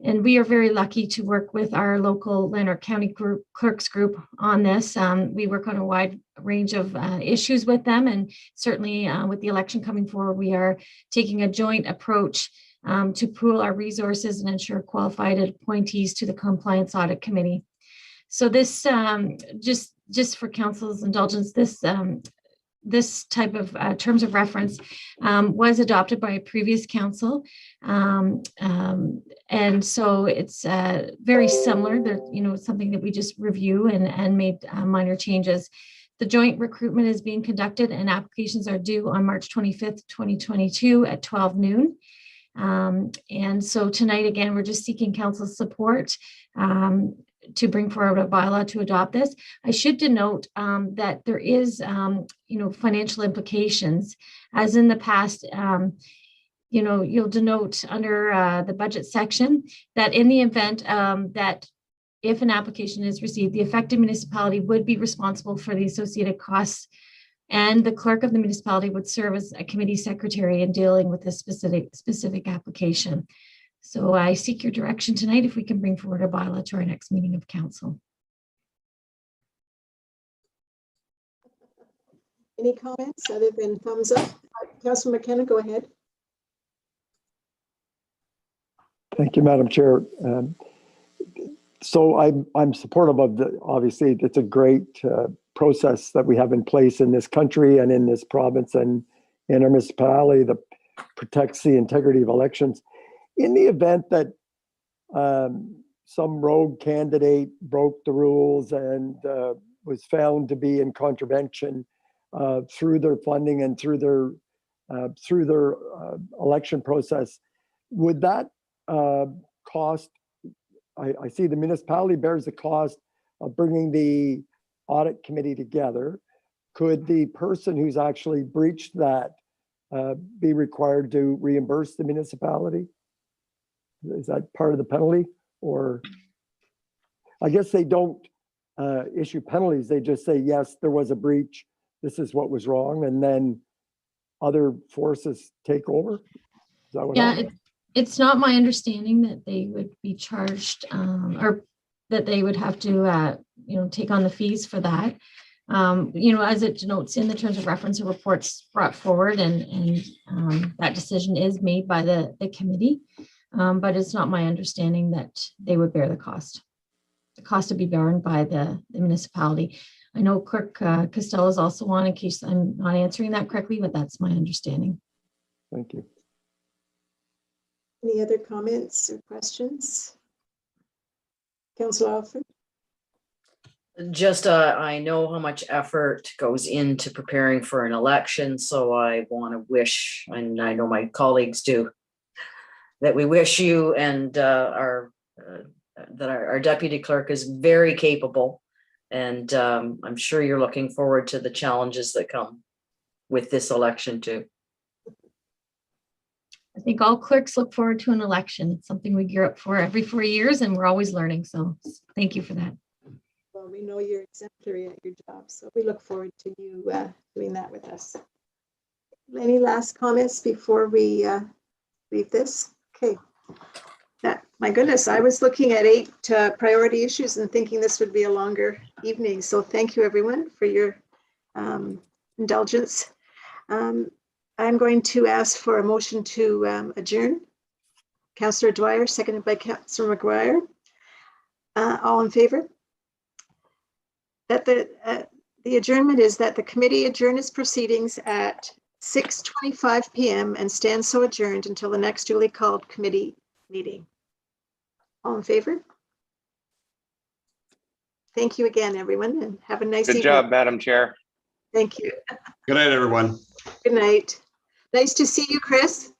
And we are very lucky to work with our local Lanark County Clerks Group on this. We work on a wide range of issues with them, and certainly with the election coming forward, we are taking a joint approach to pool our resources and ensure qualified appointees to the Compliance Audit Committee. So this, just for council's indulgence, this type of terms of reference was adopted by a previous council. And so it's very similar. That something that we just review and made minor changes. The joint recruitment is being conducted and applications are due on March 25th, 2022 at 12 noon. And so tonight, again, we're just seeking council's support to bring forward a bylaw to adopt this. I should denote that there is, financial implications, as in the past. You'll denote under the budget section that in the event that if an application is received, the affected municipality would be responsible for the associated costs, and the clerk of the municipality would serve as a committee secretary in dealing with this specific application. So I seek your direction tonight if we can bring forward a bylaw to our next meeting of council. Any comments other than thumbs up? Councilor McKenna, go ahead. Thank you, Madam Chair. So I'm supportive of obviously, it's a great process that we have in place in this country and in this province and in our municipality that protects the integrity of elections. In the event that some rogue candidate broke the rules and was found to be in contravention through their funding and through their election process, would that cost? I see the municipality bears the cost of bringing the audit committee together. Could the person who's actually breached that be required to reimburse the municipality? Is that part of the penalty? Or I guess they don't issue penalties. They just say, yes, there was a breach. This is what was wrong. And then other forces take over. Is that what it's not my understanding that they would be charged or that they would have to, take on the fees for that. As it denotes in the terms of reference, a report's brought forward and that decision is made by the committee. But it's not my understanding that they would bear the cost. The cost would be borne by the municipality. I know Clerk Costello is also on, in case I'm not answering that correctly, but that's my understanding. Thank you. Any other comments or questions? Councillor Alford? Just, I know how much effort goes into preparing for an election, so I want to wish, and I know my colleagues do, that we wish you and that our deputy clerk is very capable, and I'm sure you're looking forward to the challenges that come with this election too. I think all clerks look forward to an election. It's something we gear up for every 4 years, and we're always learning. So thank you for that. Well, we know you're exemplary at your job, so we look forward to you doing that with us. Any last comments before we leave this? Okay. My goodness, I was looking at 8 priority issues and thinking this would be a longer evening. So thank you, everyone, for your indulgence. I'm going to ask for a motion to adjourn. Councillor Dwyer, seconded by Councillor McGuire. All in favor? That the adjournment is that the committee adjourn its proceedings at 6:25 p.m. and stand so adjourned until the next duly called committee meeting. All in favor? Thank you again, everyone, and have a nice evening. Good job, Madam Chair. Thank you. Good night, everyone. Good night. Nice to see you, Chris.